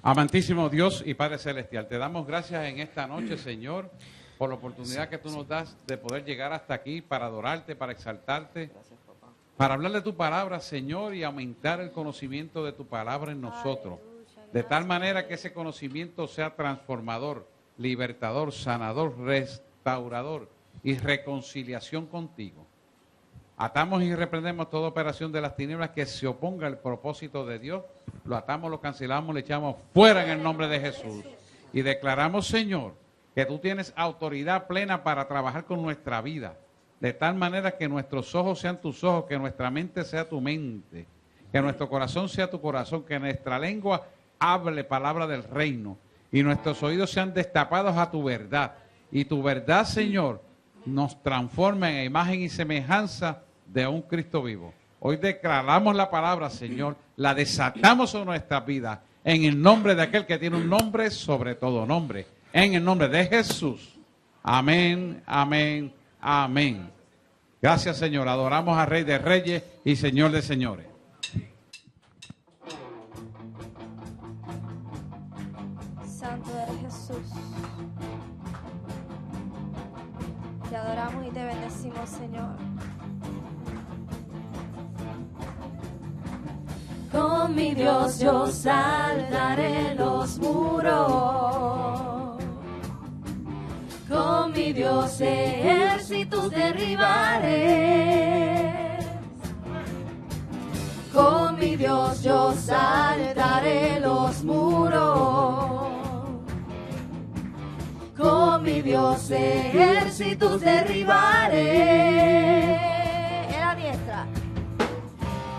Amantísimo Dios y Padre Celestial, te damos gracias en esta noche, Señor, por la oportunidad que tú nos das de poder llegar hasta aquí para adorarte, para exaltarte, para hablar de tu palabra, Señor, y aumentar el conocimiento de tu palabra en nosotros, de tal manera que ese conocimiento sea transformador, libertador, sanador, restaurador y reconciliación contigo. Atamos y reprendemos toda operación de las tinieblas que se oponga al propósito de Dios. Lo atamos, lo cancelamos, le echamos fuera en el nombre de Jesús. Y declaramos, Señor, que tú tienes autoridad plena para trabajar con nuestra vida. De tal manera que nuestros ojos sean tus ojos, que nuestra mente sea tu mente, que nuestro corazón sea tu corazón, que nuestra lengua hable palabra del reino y nuestros oídos sean destapados a tu verdad. Y tu verdad, Señor, nos transforma en imagen y semejanza de un Cristo vivo. Hoy declaramos la palabra, Señor, la desatamos sobre nuestras vidas en el nombre de aquel que tiene un nombre sobre todo nombre, en el nombre de Jesús. Amén, amén, amén. Gracias, Señor. Adoramos a Rey de Reyes y Señor de Señores. Santo eres Jesús. Te adoramos y te bendecimos, Señor. Con mi Dios yo saltaré los muros. Con mi Dios ejércitos derribaré. Con mi Dios yo saltaré los muros. Con mi Dios ejércitos derribaré.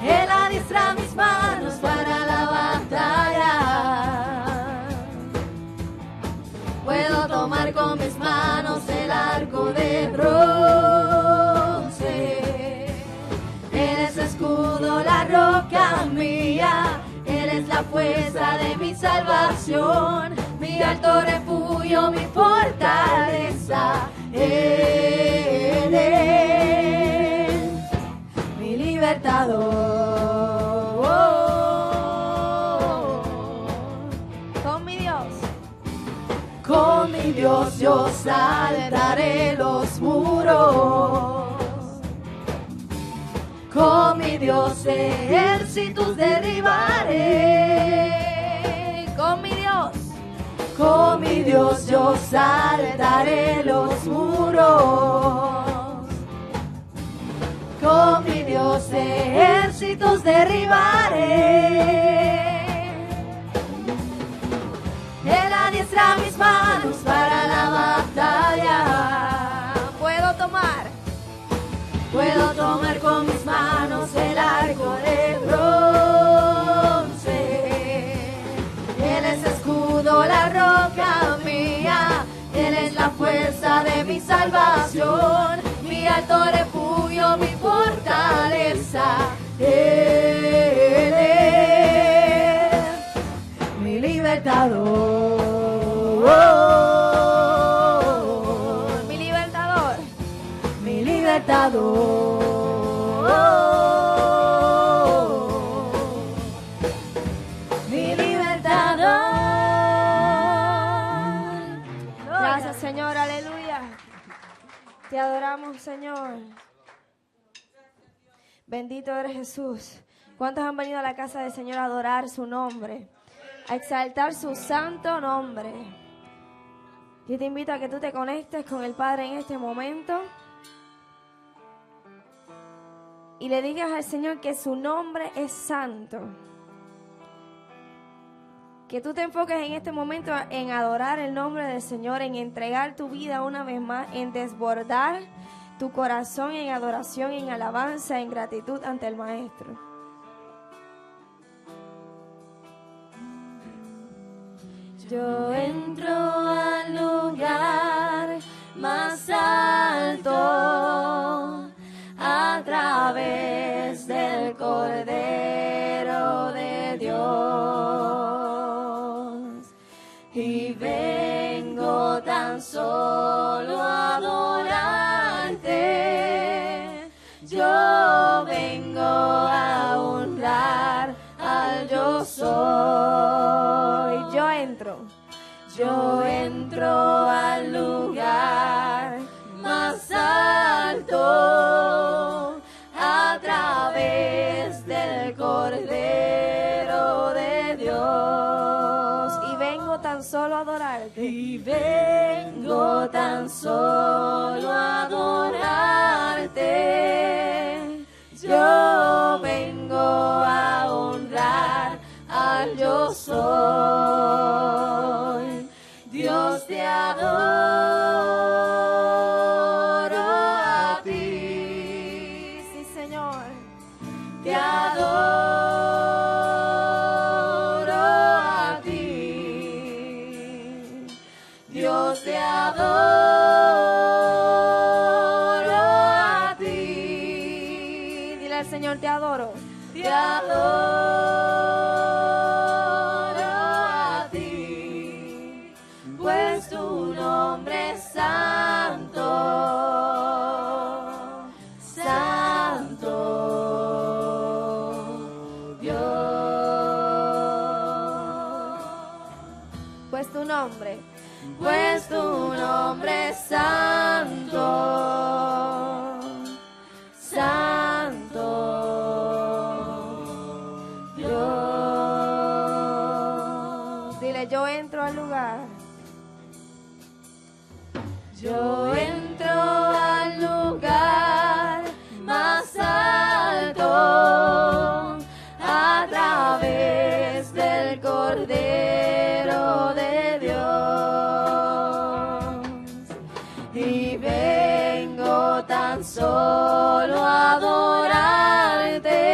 Él adiestra mis manos para la batalla. Puedo tomar con mis manos el arco de bronce. Él es escudo, la roca mía. Él es la fuerza de mi salvación, mi alto refugio, mi fortaleza. Él es mi libertador. Con mi Dios yo saltaré los muros. Con mi Dios ejércitos derribaré. Con mi Dios yo saltaré los muros. Con mi Dios ejércitos derribaré. Él adiestra mis manos para la batalla. Puedo tomar con mis manos el arco de bronce. Él es escudo, la roca mía. Él es la fuerza de mi salvación, mi alto refugio, mi fortaleza. Él es mi libertador. Mi libertador. Mi libertador. Mi libertador. Gracias, Señor, aleluya. Te adoramos, Señor. Bendito eres Jesús. ¿Cuántos han venido a la casa del Señor a adorar su nombre? A exaltar su santo nombre. Yo te invito a que tú te conectes con el Padre en este momento y le digas al Señor que su nombre es santo. Que tú te enfoques en este momento en adorar el nombre del Señor, en entregar tu vida una vez más, en desbordar tu corazón en adoración, en alabanza, en gratitud ante el Maestro. Yo entro al lugar más alto a través del Cordero de Dios y vengo tan solo a adorarte. Yo vengo a honrar al yo soy. vengo tan solo a adorarte. Yo vengo a honrar al yo soy. Dios, te adoro a ti. Sí, Señor. Te adoro a ti. Dios, te adoro a ti. Dile al Señor, te adoro. Te adoro a ti, pues tu nombre es santo, santo, Dios. Pues tu nombre es santo, santo. Yo entro al lugar. Yo entro al lugar más alto a través del Cordero de Dios y vengo tan solo a adorarte.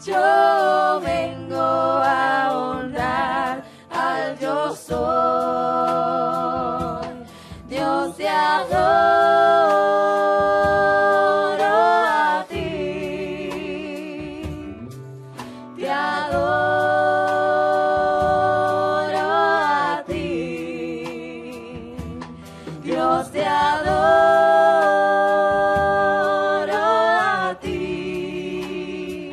Yo vengo a honrar al yo soy. Dios, te adoro a ti. Te adoro a ti. Dios, te adoro a ti.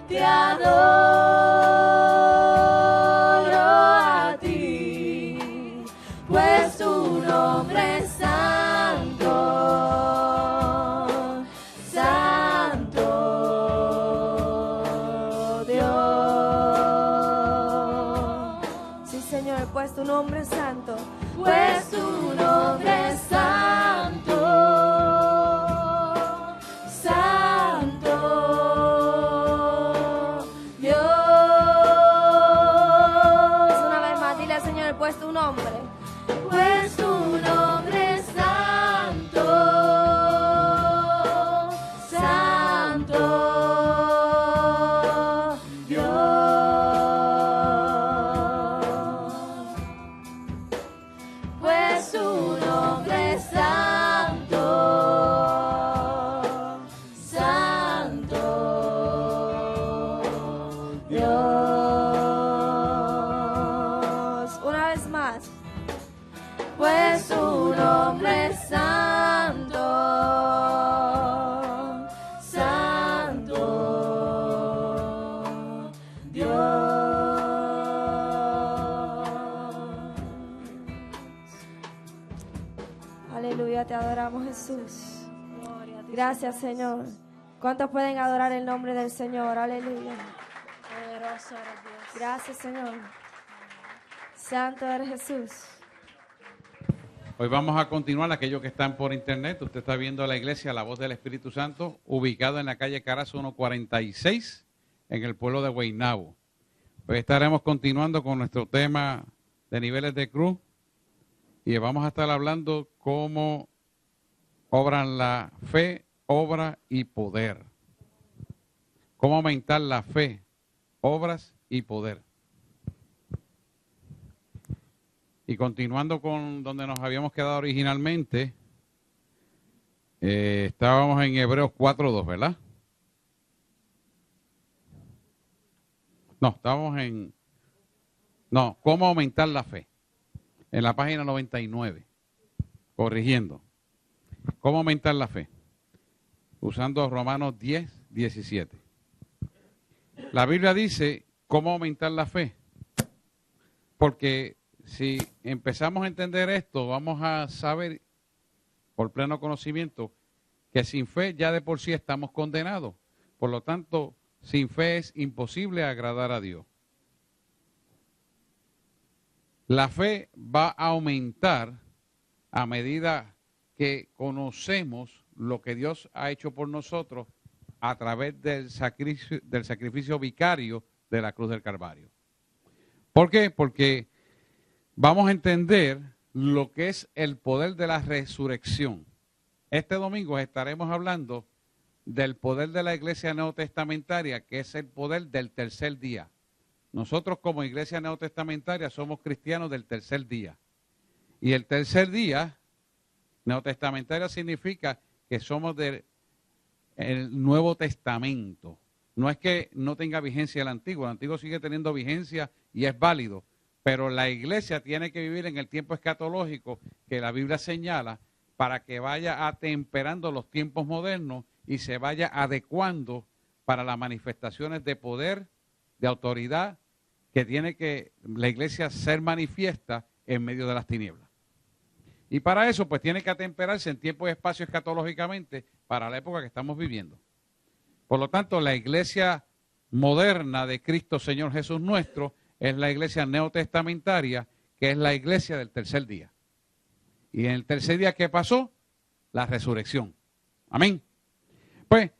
Te adoro a ti, pues tu nombre es santo, santo, Dios. Sí, Señor, pues tu nombre es santo, pues tu nombre es santo, santo, Dios. Una vez más, dile al Señor, pues tu nombre es santo, santo, Dios. Pues tu nombre es santo, santo, Dios. Una vez más. Pues tu nombre es santo, santo, Dios. Aleluya, te adoramos, Jesús. Gracias, Señor. ¿Cuántos pueden adorar el nombre del Señor? Aleluya. Poderoso eres Dios. Gracias, Señor. Santo eres Jesús. Hoy vamos a continuar, aquellos que están por internet. Usted está viendo la iglesia La Voz del Espíritu Santo, ubicado en la calle Carazo 146, en el pueblo de Guaynabo. Hoy estaremos continuando con nuestro tema de niveles de cruz y vamos a estar hablando cómo obran la fe, obra y poder. Cómo aumentar la fe, obras y poder. Y continuando con donde nos habíamos quedado originalmente, estábamos en Hebreos 4:2, ¿verdad? No, estábamos en... No, ¿cómo aumentar la fe? En la página 99, corrigiendo. ¿Cómo aumentar la fe? Usando Romanos 10:17. La Biblia dice, ¿cómo aumentar la fe? Porque si empezamos a entender esto, vamos a saber, por pleno conocimiento, que sin fe ya de por sí estamos condenados. Por lo tanto, sin fe es imposible agradar a Dios. La fe va a aumentar a medida que conocemos lo que Dios ha hecho por nosotros a través del sacrificio vicario de la cruz del Calvario. ¿Por qué? Porque vamos a entender lo que es el poder de la resurrección. Este domingo estaremos hablando del poder de la iglesia neotestamentaria, que es el poder del tercer día. Nosotros como iglesia neotestamentaria somos cristianos del tercer día. Y el tercer día, neotestamentaria, significa que somos del Nuevo Testamento. No es que no tenga vigencia el Antiguo sigue teniendo vigencia y es válido, pero la iglesia tiene que vivir en el tiempo escatológico que la Biblia señala para que vaya atemperando los tiempos modernos y se vaya adecuando para las manifestaciones de poder, de autoridad, que tiene que la iglesia ser manifiesta en medio de las tinieblas. Y para eso, pues tiene que atemperarse en tiempo y espacio escatológicamente para la época que estamos viviendo. Por lo tanto, la iglesia moderna de Cristo Señor Jesús nuestro es la iglesia neotestamentaria, que es la iglesia del tercer día. Y en el tercer día, ¿qué pasó? La resurrección. Amén. Pues,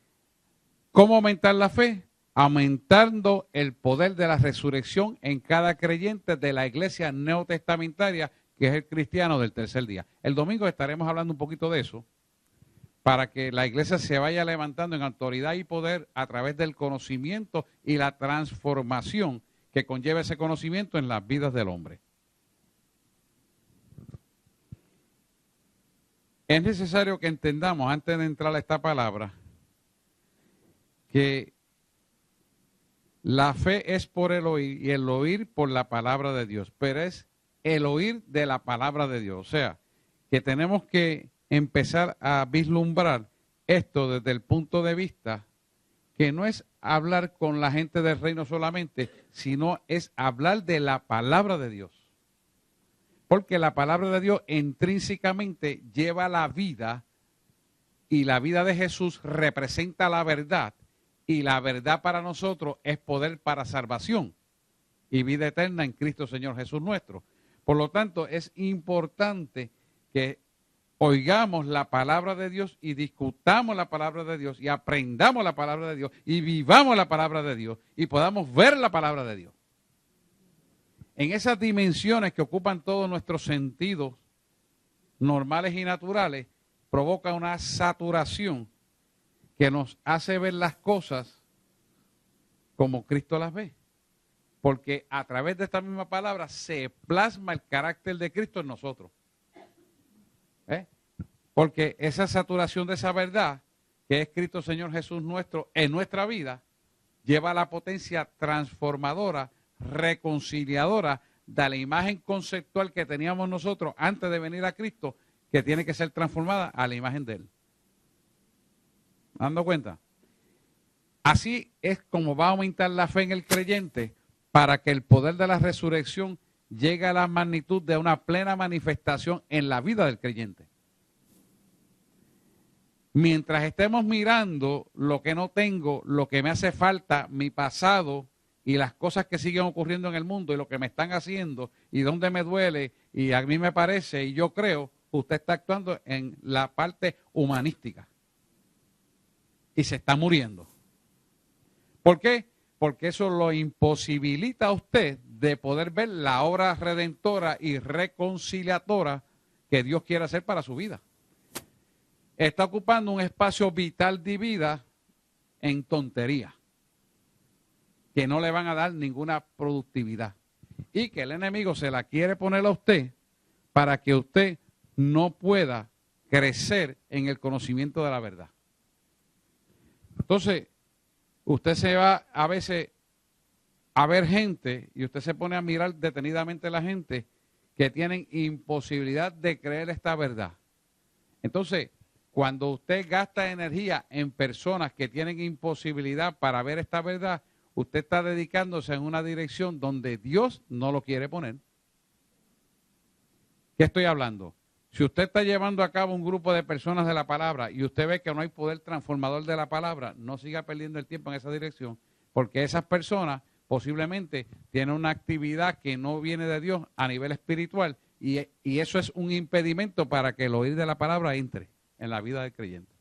¿cómo aumentar la fe? Aumentando el poder de la resurrección en cada creyente de la iglesia neotestamentaria, que es el cristiano del tercer día. El domingo estaremos hablando un poquito de eso, para que la iglesia se vaya levantando en autoridad y poder a través del conocimiento y la transformación que conlleva ese conocimiento en las vidas del hombre. Es necesario que entendamos, antes de entrar a esta palabra, que la fe es por el oír y el oír por la palabra de Dios, pero es el oír de la palabra de Dios. O sea, que tenemos que empezar a vislumbrar esto desde el punto de vista que no es hablar con la gente del reino solamente, sino es hablar de la palabra de Dios. Porque la palabra de Dios intrínsecamente lleva la vida y la vida de Jesús representa la verdad y la verdad para nosotros es poder para salvación y vida eterna en Cristo Señor Jesús nuestro. Por lo tanto, es importante que oigamos la palabra de Dios y discutamos la palabra de Dios y aprendamos la palabra de Dios y vivamos la palabra de Dios y podamos ver la palabra de Dios. En esas dimensiones que ocupan todos nuestros sentidos normales y naturales, provoca una saturación que nos hace ver las cosas como Cristo las ve. Porque a través de esta misma palabra se plasma el carácter de Cristo en nosotros. Porque esa saturación de esa verdad, que es Cristo Señor Jesús nuestro en nuestra vida, lleva a la potencia transformadora, reconciliadora de la imagen conceptual que teníamos nosotros antes de venir a Cristo, que tiene que ser transformada a la imagen de Él. ¿Dando cuenta? Así es como va a aumentar la fe en el creyente para que el poder de la resurrección llegue a la magnitud de una plena manifestación en la vida del creyente. Mientras estemos mirando lo que no tengo, lo que me hace falta, mi pasado y las cosas que siguen ocurriendo en el mundo y lo que me están haciendo y dónde me duele y a mí me parece y yo creo, usted está actuando en la parte humanística y se está muriendo. ¿Por qué? Porque eso lo imposibilita a usted de poder ver la obra redentora y reconciliadora que Dios quiere hacer para su vida. Está ocupando un espacio vital de vida en tontería, que no le van a dar ninguna productividad y que el enemigo se la quiere poner a usted para que usted no pueda crecer en el conocimiento de la verdad. Entonces, usted se va a veces a ver gente y usted se pone a mirar detenidamente a la gente que tienen imposibilidad de creer esta verdad. Entonces, cuando usted gasta energía en personas que tienen imposibilidad para ver esta verdad, usted está dedicándose en una dirección donde Dios no lo quiere poner. ¿Qué estoy hablando? Si usted está llevando a cabo un grupo de personas de la palabra y usted ve que no hay poder transformador de la palabra, no siga perdiendo el tiempo en esa dirección, porque esas personas posiblemente tiene una actividad que no viene de Dios a nivel espiritual y eso es un impedimento para que el oír de la palabra entre en la vida del creyente.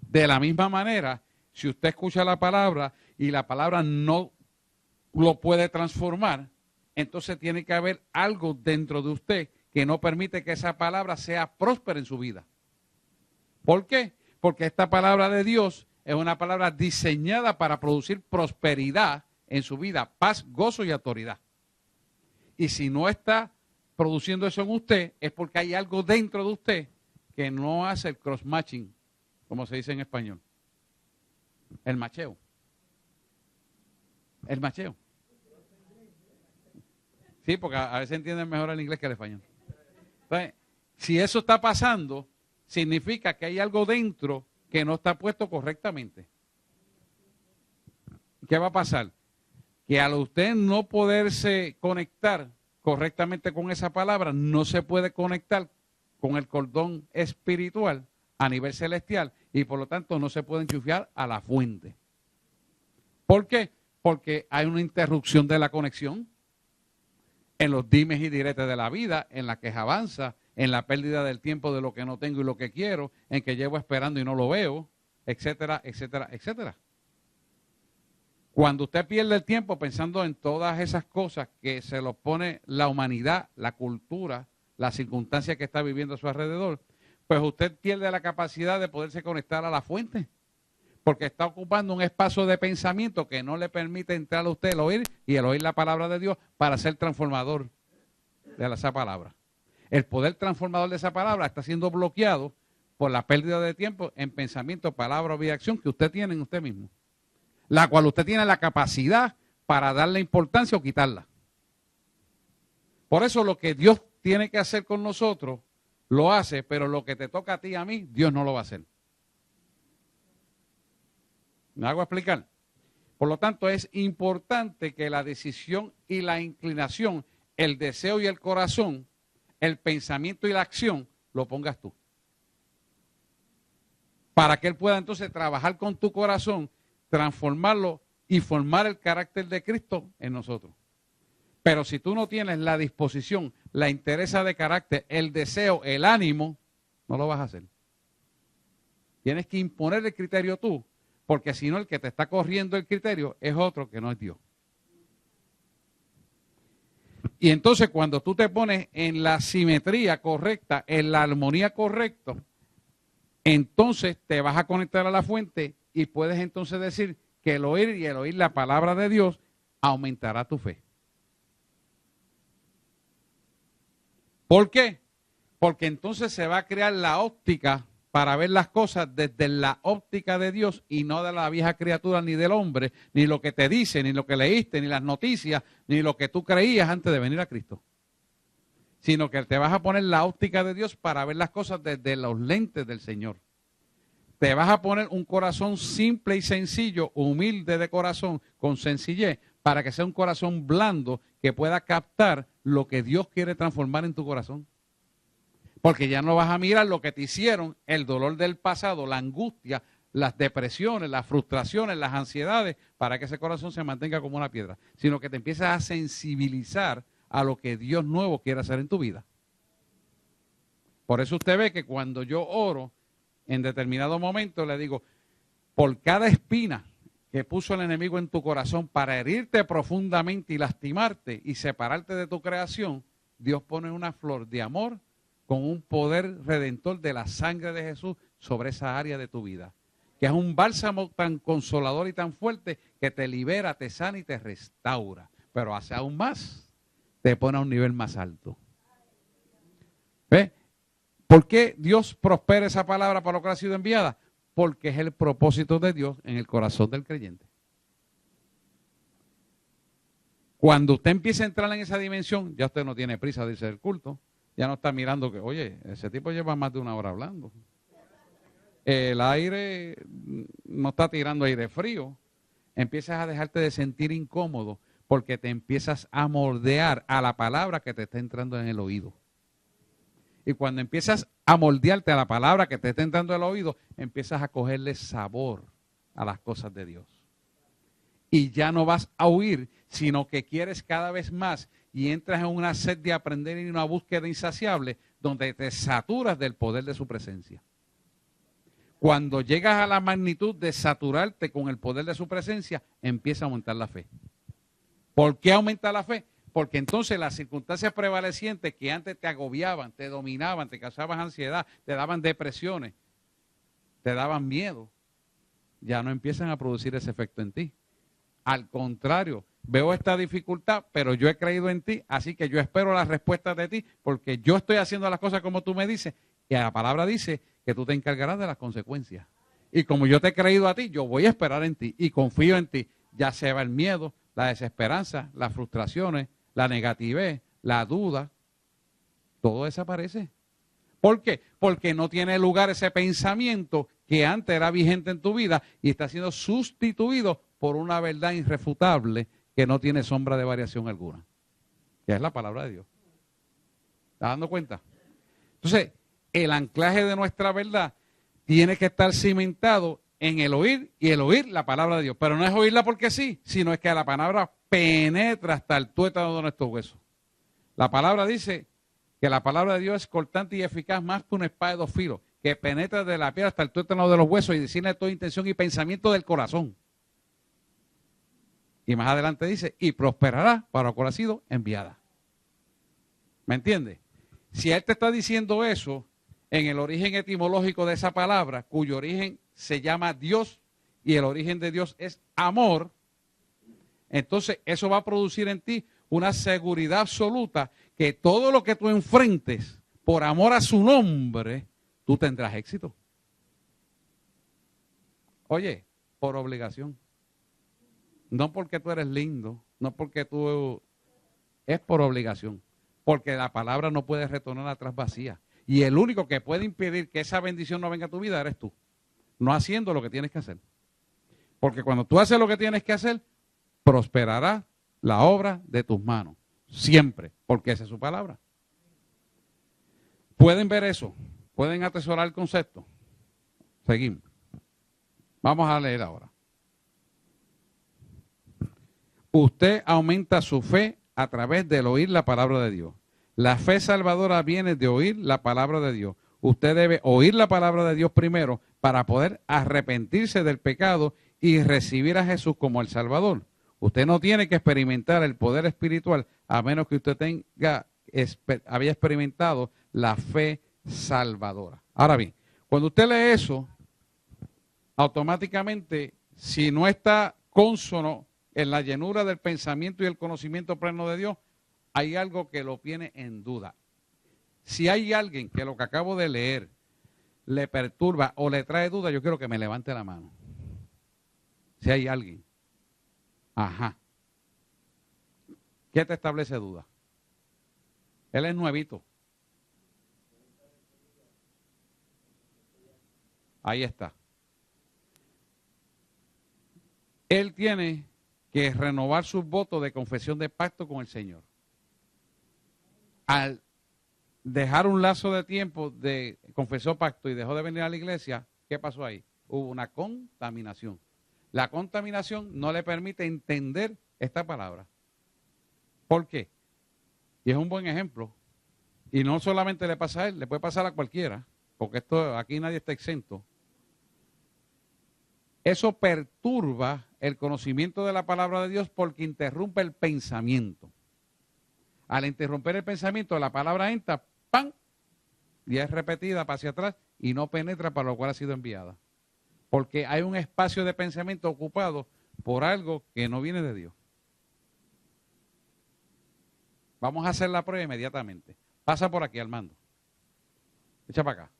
De la misma manera, si usted escucha la palabra y la palabra no lo puede transformar, entonces tiene que haber algo dentro de usted que no permite que esa palabra sea próspera en su vida. ¿Por qué? Porque esta palabra de Dios es una palabra diseñada para producir prosperidad en su vida, paz, gozo y autoridad. Y si no está produciendo eso en usted, es porque hay algo dentro de usted que no hace el cross-matching, como se dice en español. El macheo. El macheo. Sí, porque a veces entienden mejor el inglés que el español. Entonces, si eso está pasando, significa que hay algo dentro que no está puesto correctamente. ¿Qué va a pasar? Que al usted no poderse conectar correctamente con esa palabra, no se puede conectar con el cordón espiritual a nivel celestial y por lo tanto no se puede enchufar a la fuente. ¿Por qué? Porque hay una interrupción de la conexión en los dimes y diretes de la vida, en la queja avanza, en la pérdida del tiempo de lo que no tengo y lo que quiero, en que llevo esperando y no lo veo, etcétera, etcétera, etcétera. Cuando usted pierde el tiempo pensando en todas esas cosas que se lo pone la humanidad, la cultura, la circunstancia que está viviendo a su alrededor, pues usted pierde la capacidad de poderse conectar a la fuente, porque está ocupando un espacio de pensamiento que no le permite entrar a usted el oír y el oír la palabra de Dios para ser transformador de esa palabra. El poder transformador de esa palabra está siendo bloqueado por la pérdida de tiempo en pensamiento, palabra o acción que usted tiene en usted mismo, la cual usted tiene la capacidad para darle importancia o quitarla. Por eso lo que Dios tiene que hacer con nosotros, lo hace, pero lo que te toca a ti y a mí, Dios no lo va a hacer. ¿Me hago explicar? Por lo tanto, es importante que la decisión y la inclinación, el deseo y el corazón, el pensamiento y la acción, lo pongas tú. Para que Él pueda entonces trabajar con tu corazón, transformarlo y formar el carácter de Cristo en nosotros. Pero si tú no tienes la disposición, la interesa de carácter, el deseo, el ánimo, no lo vas a hacer. Tienes que imponer el criterio tú, porque si no el que te está corriendo el criterio es otro que no es Dios. Y entonces cuando tú te pones en la simetría correcta, en la armonía correcta, entonces te vas a conectar a la fuente y puedes entonces decir que el oír la palabra de Dios aumentará tu fe. ¿Por qué? Porque entonces se va a crear la óptica para ver las cosas desde la óptica de Dios y no de la vieja criatura ni del hombre, ni lo que te dice, ni lo que leíste, ni las noticias, ni lo que tú creías antes de venir a Cristo. Sino que te vas a poner la óptica de Dios para ver las cosas desde los lentes del Señor. Te vas a poner un corazón simple y sencillo, humilde de corazón, con sencillez, para que sea un corazón blando que pueda captar lo que Dios quiere transformar en tu corazón. Porque ya no vas a mirar lo que te hicieron, el dolor del pasado, la angustia, las depresiones, las frustraciones, las ansiedades, para que ese corazón se mantenga como una piedra, sino que te empiezas a sensibilizar a lo que Dios nuevo quiere hacer en tu vida. Por eso usted ve que cuando yo oro, en determinado momento le digo, por cada espina que puso el enemigo en tu corazón para herirte profundamente y lastimarte y separarte de tu creación, Dios pone una flor de amor con un poder redentor de la sangre de Jesús sobre esa área de tu vida, que es un bálsamo tan consolador y tan fuerte que te libera, te sana y te restaura, pero hace aún más, te pone a un nivel más alto. ¿Ves? ¿Por qué Dios prospera esa palabra para lo que ha sido enviada? Porque es el propósito de Dios en el corazón del creyente. Cuando usted empieza a entrar en esa dimensión, ya usted no tiene prisa de irse del culto. Ya no está mirando que, oye, ese tipo lleva más de 1 hora hablando. El aire no está tirando aire frío. Empiezas a dejarte de sentir incómodo porque te empiezas a moldear a la palabra que te está entrando en el oído. Y cuando empiezas a moldearte a la palabra que te está entrando en el oído, empiezas a cogerle sabor a las cosas de Dios. y ya no vas a huir, sino que quieres cada vez más y entras en una sed de aprender y una búsqueda insaciable donde te saturas del poder de su presencia. Cuando llegas a la magnitud de saturarte con el poder de su presencia, empieza a aumentar la fe. ¿Por qué aumenta la fe? Porque entonces las circunstancias prevalecientes que antes te agobiaban, te dominaban, te causaban ansiedad, te daban depresiones, te daban miedo, ya no empiezan a producir ese efecto en ti. Al contrario, veo esta dificultad, pero yo he creído en ti, así que yo espero las respuestas de ti, porque yo estoy haciendo las cosas como tú me dices, y la palabra dice que tú te encargarás de las consecuencias. Y como yo te he creído a ti, yo voy a esperar en ti y confío en ti. Ya se va el miedo, la desesperanza, las frustraciones, la negativez, la duda, todo desaparece. ¿Por qué? Porque no tiene lugar ese pensamiento que antes era vigente en tu vida y está siendo sustituido por una verdad irrefutable que no tiene sombra de variación alguna, que es la palabra de Dios. ¿Estás dando cuenta? Entonces, el anclaje de nuestra verdad tiene que estar cimentado en el oír y el oír la palabra de Dios. Pero no es oírla porque sí, sino es que la palabra penetra hasta el tuétano de nuestros huesos. La palabra dice que la palabra de Dios es cortante y eficaz más que una espada de dos filos, que penetra de la piel hasta el tuétano de los huesos y decirle toda intención y pensamiento del corazón. Y más adelante dice, y prosperará para lo cual ha sido enviada. ¿Me entiendes? Si Él te está diciendo eso, en el origen etimológico de esa palabra, cuyo origen se llama Dios y el origen de Dios es amor, entonces eso va a producir en ti una seguridad absoluta que todo lo que tú enfrentes por amor a su nombre, tú tendrás éxito. Oye, por obligación. No porque tú eres lindo, no porque tú... Es por obligación. Porque la palabra no puede retornar atrás vacía. Y el único que puede impedir que esa bendición no venga a tu vida eres tú. No haciendo lo que tienes que hacer. Porque cuando tú haces lo que tienes que hacer, prosperará la obra de tus manos. Siempre. Porque esa es su palabra. ¿Pueden ver eso? ¿Pueden atesorar el concepto? Seguimos. Vamos a leer ahora. Usted aumenta su fe a través del oír la palabra de Dios. La fe salvadora viene de oír la palabra de Dios. Usted debe oír la palabra de Dios primero para poder arrepentirse del pecado y recibir a Jesús como el Salvador. Usted no tiene que experimentar el poder espiritual a menos que usted había experimentado la fe salvadora. Ahora bien, cuando usted lee eso, automáticamente, si no está cónsono en la llenura del pensamiento y el conocimiento pleno de Dios, hay algo que lo tiene en duda. Si hay alguien que lo que acabo de leer le perturba o le trae duda, yo quiero que me levante la mano. Si hay alguien. Ajá. ¿Qué te establece duda? Él es nuevito. Ahí está. Él tiene que renovar sus votos de confesión de pacto con el Señor. Al dejar un lazo de tiempo de confesó pacto y dejó de venir a la iglesia, ¿qué pasó ahí? Hubo una contaminación. La contaminación no le permite entender esta palabra. ¿Por qué? Y es un buen ejemplo. Y no solamente le pasa a él, le puede pasar a cualquiera, porque esto aquí nadie está exento. Eso perturba el conocimiento de la palabra de Dios porque interrumpe el pensamiento. Al interrumpir el pensamiento, la palabra entra, ¡pam!, y es repetida para hacia atrás y no penetra para lo cual ha sido enviada. Porque hay un espacio de pensamiento ocupado por algo que no viene de Dios. Vamos a hacer la prueba inmediatamente. Pasa por aquí, Armando. Echa para acá.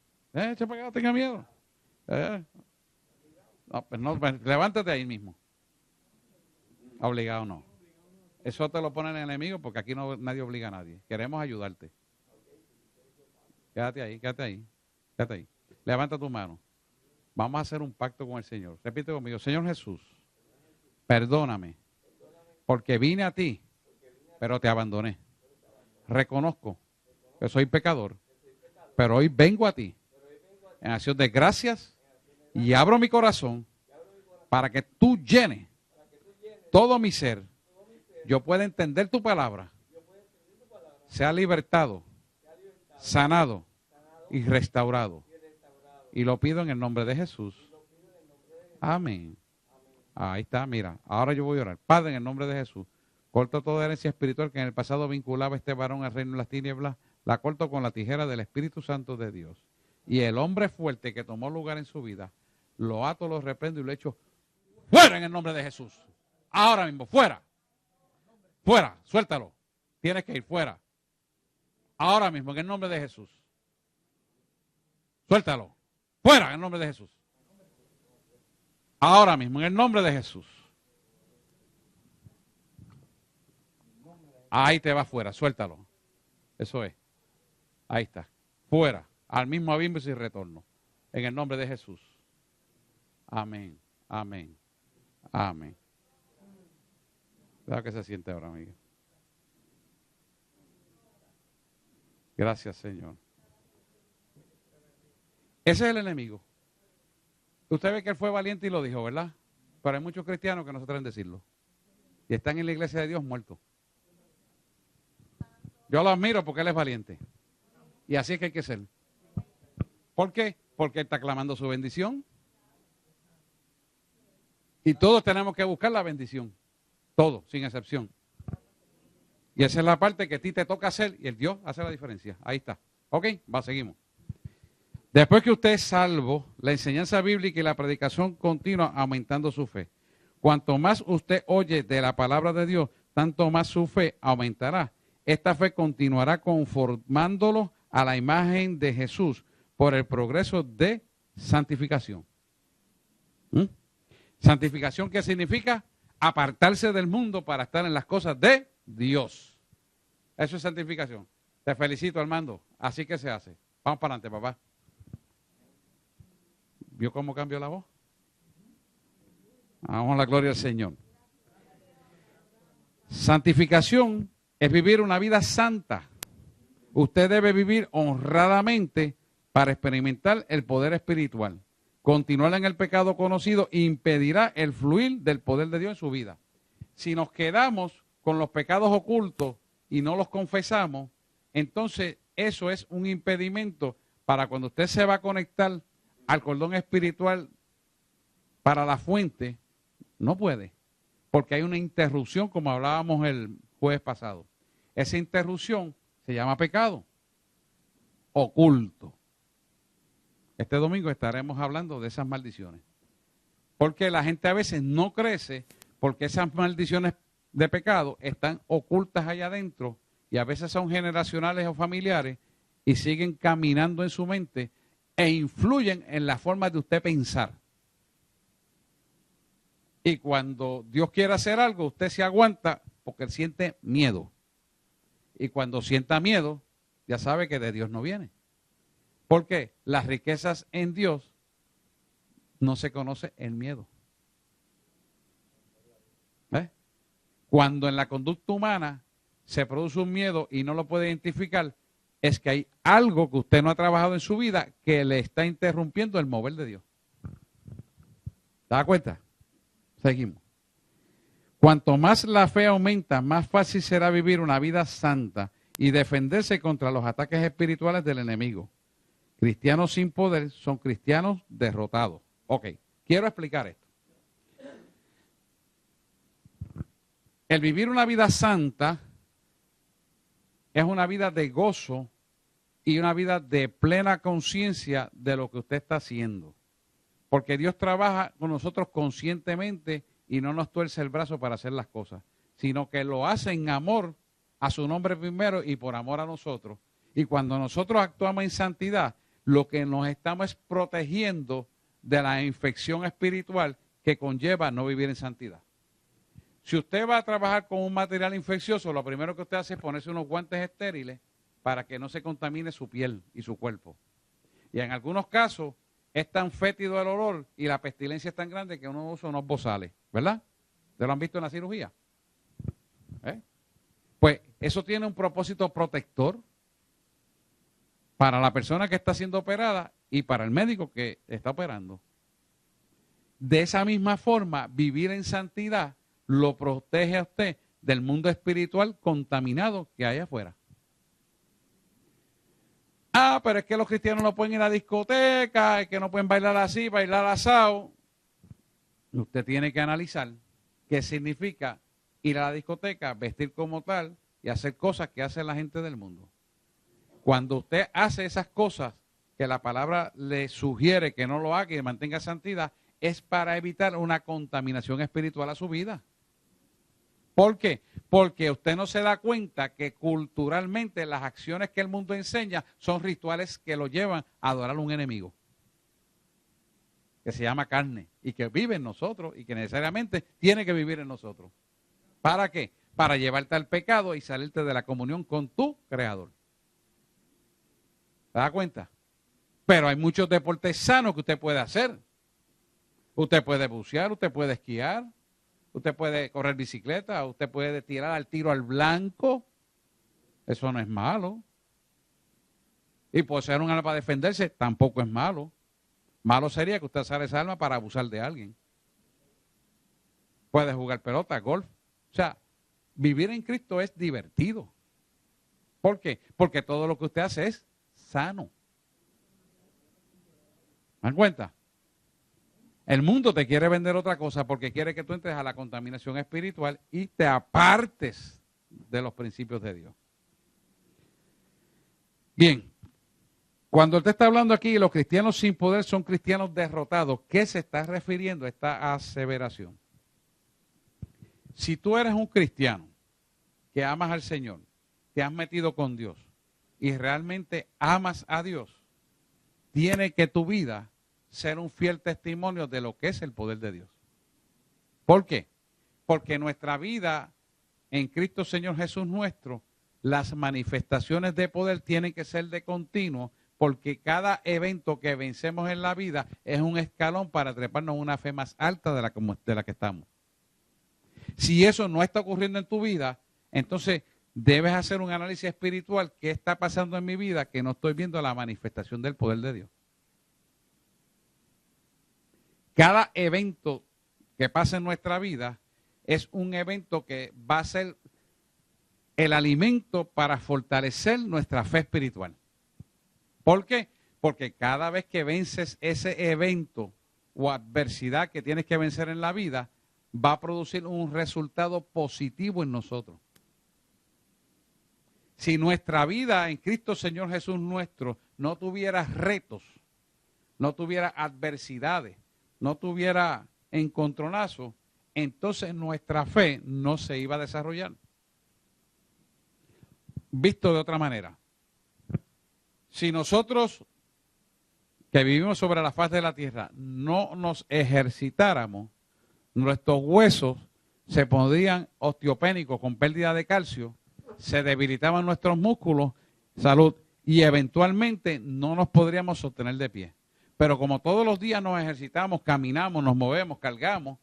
Echa para acá, no tenga miedo. No, pues no, levántate ahí mismo. Obligado no. Eso te lo pone el enemigo porque aquí no nadie obliga a nadie. Queremos ayudarte. Quédate ahí, quédate ahí, quédate ahí. Levanta tu mano. Vamos a hacer un pacto con el Señor. Repite conmigo, Señor Jesús, perdóname porque vine a ti, pero te abandoné. Reconozco que soy pecador, pero hoy vengo a ti en acción de gracias y abro mi corazón para que tú llenes todo mi ser, yo pueda entender tu palabra, sea libertado, sanado y restaurado. Y lo pido en el nombre de Jesús. Amén. Ahí está, mira, ahora yo voy a orar. Padre, en el nombre de Jesús, corto toda herencia espiritual que en el pasado vinculaba a este varón al reino de las tinieblas, la corto con la tijera del Espíritu Santo de Dios. Y el hombre fuerte que tomó lugar en su vida, lo ato, lo reprendo y lo echo fuera en el nombre de Jesús. Ahora mismo, fuera. Fuera, suéltalo. Tienes que ir fuera. Ahora mismo, en el nombre de Jesús. Suéltalo. Fuera, en el nombre de Jesús. Ahora mismo, en el nombre de Jesús. Ahí te va fuera, suéltalo. Eso es. Ahí está. Fuera. Al mismo abismo y sin retorno. En el nombre de Jesús. Amén. Amén. Amén. Deja que se siente ahora, amiga. Gracias, Señor. Ese es el enemigo. Usted ve que él fue valiente y lo dijo, ¿verdad? Pero hay muchos cristianos que no se atreven a decirlo. Y están en la iglesia de Dios muertos. Yo lo admiro porque él es valiente. Y así es que hay que ser. ¿Por qué? Porque él está clamando su bendición. Y todos tenemos que buscar la bendición. Todos, sin excepción. Y esa es la parte que a ti te toca hacer y el Dios hace la diferencia. Ahí está. ¿Ok? Seguimos. Después que usted es salvo, la enseñanza bíblica y la predicación continua aumentando su fe. Cuanto más usted oye de la palabra de Dios, tanto más su fe aumentará. Esta fe continuará conformándolo a la imagen de Jesús por el progreso de santificación. Santificación, ¿qué significa? Apartarse del mundo para estar en las cosas de Dios. Eso es santificación. Te felicito, Armando. Así que se hace. Vamos para adelante, papá. ¿Vio cómo cambió la voz? Vamos a la gloria del Señor. Santificación es vivir una vida santa. Usted debe vivir honradamente para experimentar el poder espiritual. Continuar en el pecado conocido impedirá el fluir del poder de Dios en su vida. Si nos quedamos con los pecados ocultos y no los confesamos, entonces eso es un impedimento para cuando usted se va a conectar al cordón espiritual para la fuente, no puede, porque hay una interrupción, como hablábamos el jueves pasado. Esa interrupción se llama pecado oculto. Este domingo estaremos hablando de esas maldiciones, porque la gente a veces no crece porque esas maldiciones de pecado están ocultas allá adentro y a veces son generacionales o familiares y siguen caminando en su mente e influyen en la forma de usted pensar. Y cuando Dios quiere hacer algo, usted se aguanta porque él siente miedo. Y cuando sienta miedo, ya sabe que de Dios no viene. ¿Por qué? Las riquezas en Dios no se conoce el miedo. Cuando en la conducta humana se produce un miedo y no lo puede identificar, es que hay algo que usted no ha trabajado en su vida que le está interrumpiendo el mover de Dios. ¿Te das cuenta? Seguimos. Cuanto más la fe aumenta, más fácil será vivir una vida santa y defenderse contra los ataques espirituales del enemigo. Cristianos sin poder son cristianos derrotados. Ok, quiero explicar esto. El vivir una vida santa es una vida de gozo y una vida de plena conciencia de lo que usted está haciendo. Porque Dios trabaja con nosotros conscientemente y no nos tuerce el brazo para hacer las cosas, sino que lo hace en amor a su nombre primero y por amor a nosotros. Y cuando nosotros actuamos en santidad, lo que nos estamos es protegiendo de la infección espiritual que conlleva no vivir en santidad. Si usted va a trabajar con un material infeccioso, lo primero que usted hace es ponerse unos guantes estériles para que no se contamine su piel y su cuerpo. Y en algunos casos es tan fétido el olor y la pestilencia es tan grande que uno usa unos bozales, ¿verdad? ¿Ustedes lo han visto en la cirugía? Pues eso tiene un propósito protector para la persona que está siendo operada y para el médico que está operando. De esa misma forma, vivir en santidad lo protege a usted del mundo espiritual contaminado que hay afuera. Ah, pero es que los cristianos no pueden ir a la discoteca, es que no pueden bailar así, bailar asado. Usted tiene que analizar qué significa ir a la discoteca, vestir como tal y hacer cosas que hace la gente del mundo. Cuando usted hace esas cosas que la palabra le sugiere que no lo haga y mantenga santidad, es para evitar una contaminación espiritual a su vida. ¿Por qué? Porque usted no se da cuenta que culturalmente las acciones que el mundo enseña son rituales que lo llevan a adorar a un enemigo, que se llama carne y que vive en nosotros y que necesariamente tiene que vivir en nosotros. ¿Para qué? Para llevarte al pecado y salirte de la comunión con tu Creador. ¿Se da cuenta? Pero hay muchos deportes sanos que usted puede hacer. Usted puede bucear, usted puede esquiar, usted puede correr bicicleta, usted puede tirar al tiro al blanco. Eso no es malo. Y poseer un arma para defenderse tampoco es malo. Malo sería que usted usara esa arma para abusar de alguien. Puede jugar pelota, golf. O sea, vivir en Cristo es divertido. ¿Por qué? Porque todo lo que usted hace es sano. ¿Me dan cuenta? El mundo te quiere vender otra cosa porque quiere que tú entres a la contaminación espiritual y te apartes de los principios de Dios. Bien, cuando usted está hablando aquí, los cristianos sin poder son cristianos derrotados, ¿qué se está refiriendo a esta aseveración? Si tú eres un cristiano que amas al Señor, te has metido con Dios y realmente amas a Dios, tiene que tu vida ser un fiel testimonio de lo que es el poder de Dios. ¿Por qué? Porque nuestra vida en Cristo Señor Jesús nuestro, las manifestaciones de poder tienen que ser de continuo, porque cada evento que vencemos en la vida es un escalón para treparnos a una fe más alta de la que estamos. Si eso no está ocurriendo en tu vida, entonces debes hacer un análisis espiritual. ¿Qué está pasando en mi vida que no estoy viendo la manifestación del poder de Dios? Cada evento que pasa en nuestra vida es un evento que va a ser el alimento para fortalecer nuestra fe espiritual. ¿Por qué? Porque cada vez que vences ese evento o adversidad que tienes que vencer en la vida, va a producir un resultado positivo en nosotros. Si nuestra vida en Cristo Señor Jesús nuestro no tuviera retos, no tuviera adversidades, no tuviera encontronazo, entonces nuestra fe no se iba a desarrollar. Visto de otra manera, si nosotros que vivimos sobre la faz de la tierra no nos ejercitáramos, nuestros huesos se pondrían osteopénicos con pérdida de calcio, se debilitaban nuestros músculos, salud, y eventualmente no nos podríamos sostener de pie. Pero como todos los días nos ejercitamos, caminamos, nos movemos, cargamos,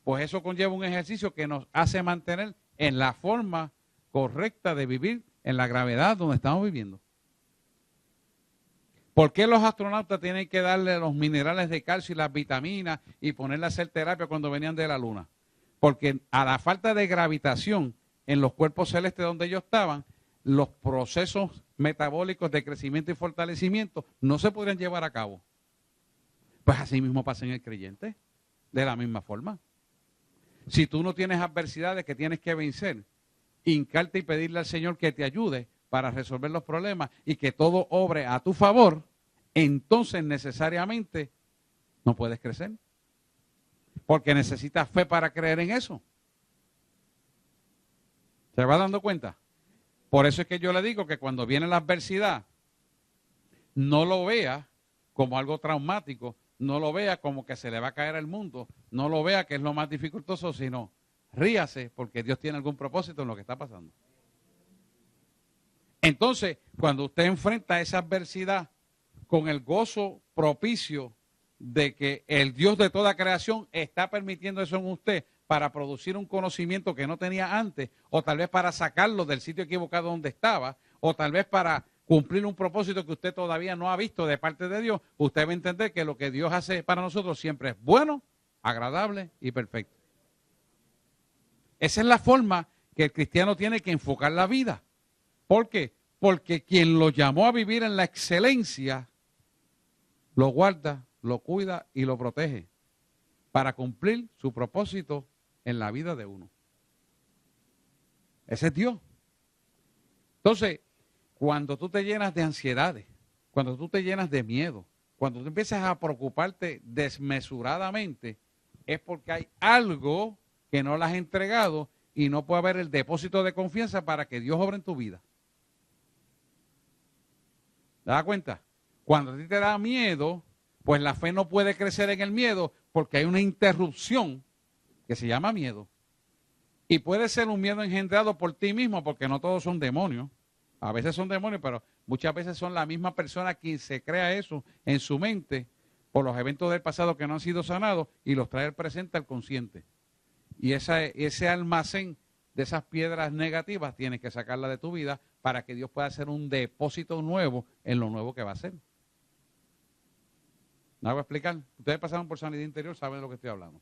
pues eso conlleva un ejercicio que nos hace mantener en la forma correcta de vivir en la gravedad donde estamos viviendo. ¿Por qué los astronautas tienen que darle los minerales de calcio y las vitaminas y ponerle a hacer terapia cuando venían de la luna? Porque a la falta de gravitación en los cuerpos celestes donde ellos estaban, los procesos metabólicos de crecimiento y fortalecimiento no se podrían llevar a cabo. Pues así mismo pasa en el creyente, de la misma forma. Si tú no tienes adversidades que tienes que vencer, hincarte y pedirle al Señor que te ayude para resolver los problemas y que todo obre a tu favor, entonces necesariamente no puedes crecer. Porque necesitas fe para creer en eso. ¿Se va dando cuenta? Por eso es que yo le digo que cuando viene la adversidad, no lo vea como algo traumático, no lo vea como que se le va a caer el mundo, no lo vea que es lo más dificultoso, sino ríase porque Dios tiene algún propósito en lo que está pasando. Entonces, cuando usted enfrenta esa adversidad con el gozo propicio de que el Dios de toda creación está permitiendo eso en usted para producir un conocimiento que no tenía antes, o tal vez para sacarlo del sitio equivocado donde estaba, o tal vez para cumplir un propósito que usted todavía no ha visto de parte de Dios, usted va a entender que lo que Dios hace para nosotros siempre es bueno, agradable y perfecto. Esa es la forma que el cristiano tiene que enfocar la vida. ¿Por qué? Porque quien lo llamó a vivir en la excelencia, lo guarda, lo cuida y lo protege para cumplir su propósito en la vida de uno. Ese es Dios. Entonces, cuando tú te llenas de ansiedades, cuando tú te llenas de miedo, cuando tú empiezas a preocuparte desmesuradamente, es porque hay algo que no le has entregado y no puede haber el depósito de confianza para que Dios obre en tu vida. ¿Te das cuenta? Cuando a ti te da miedo, pues la fe no puede crecer en el miedo porque hay una interrupción que se llama miedo. Y puede ser un miedo engendrado por ti mismo, porque no todos son demonios. A veces son demonios, pero muchas veces son la misma persona quien se crea eso en su mente por los eventos del pasado que no han sido sanados y los trae al presente al consciente. Y ese almacén de esas piedras negativas tienes que sacarla de tu vida para que Dios pueda hacer un depósito nuevo en lo nuevo que va a hacer. ¿Me hago explicar? Ustedes pasaron por sanidad interior, saben de lo que estoy hablando.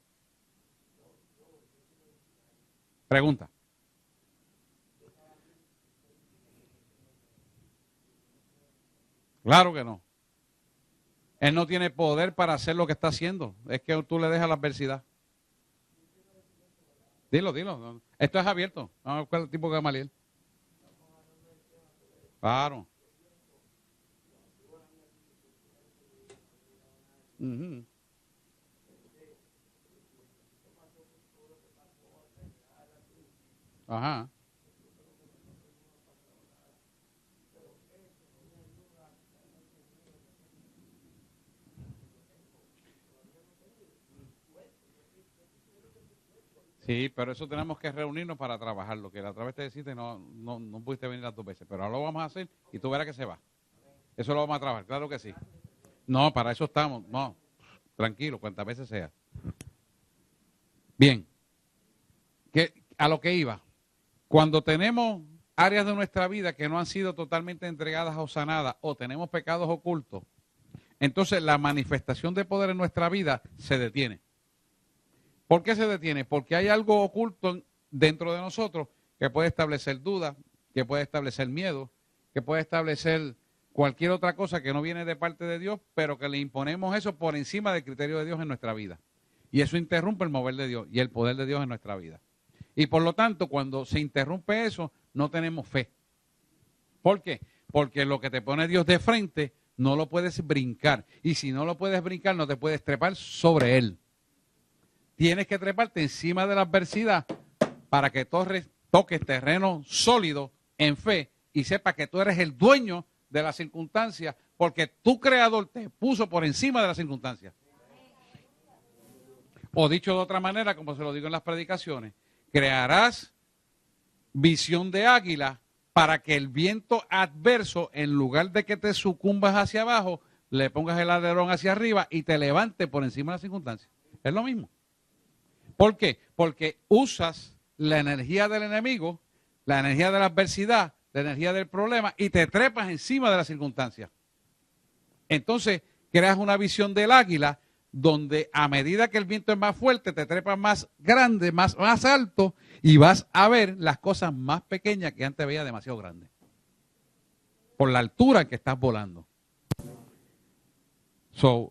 Pregunta. Claro que no. Él no tiene poder para hacer lo que está haciendo. Es que tú le dejas la adversidad. Dilo, dilo. Esto es abierto. Vamos a buscar el tipo de Gamaliel. Claro. Uh-huh. Ajá. Sí, pero eso tenemos que reunirnos para trabajarlo, que la otra vez te deciste no pudiste venir las 2 veces, pero ahora lo vamos a hacer y tú verás que se va. Eso lo vamos a trabajar, claro que sí. No, para eso estamos, no, tranquilo, cuantas veces sea. Bien, a lo que iba, cuando tenemos áreas de nuestra vida que no han sido totalmente entregadas o sanadas, o tenemos pecados ocultos, entonces la manifestación de poder en nuestra vida se detiene. ¿Por qué se detiene? Porque hay algo oculto dentro de nosotros que puede establecer dudas, que puede establecer miedo, que puede establecer cualquier otra cosa que no viene de parte de Dios, pero que le imponemos eso por encima del criterio de Dios en nuestra vida. Y eso interrumpe el mover de Dios y el poder de Dios en nuestra vida. Y por lo tanto, cuando se interrumpe eso, no tenemos fe. ¿Por qué? Porque lo que te pone Dios de frente no lo puedes brincar. Y si no lo puedes brincar, no te puedes trepar sobre él. Tienes que treparte encima de la adversidad para que toques terreno sólido en fe y sepas que tú eres el dueño de las circunstancias porque tu creador te puso por encima de las circunstancias. O dicho de otra manera, como se lo digo en las predicaciones, crearás visión de águila para que el viento adverso, en lugar de que te sucumbas hacia abajo, le pongas el alerón hacia arriba y te levante por encima de las circunstancias. Es lo mismo. ¿Por qué? Porque usas la energía del enemigo, la energía de la adversidad, la energía del problema y te trepas encima de las circunstancias. Entonces, creas una visión del águila donde a medida que el viento es más fuerte, te trepas más grande, más alto y vas a ver las cosas más pequeñas que antes veías demasiado grandes. Por la altura que estás volando.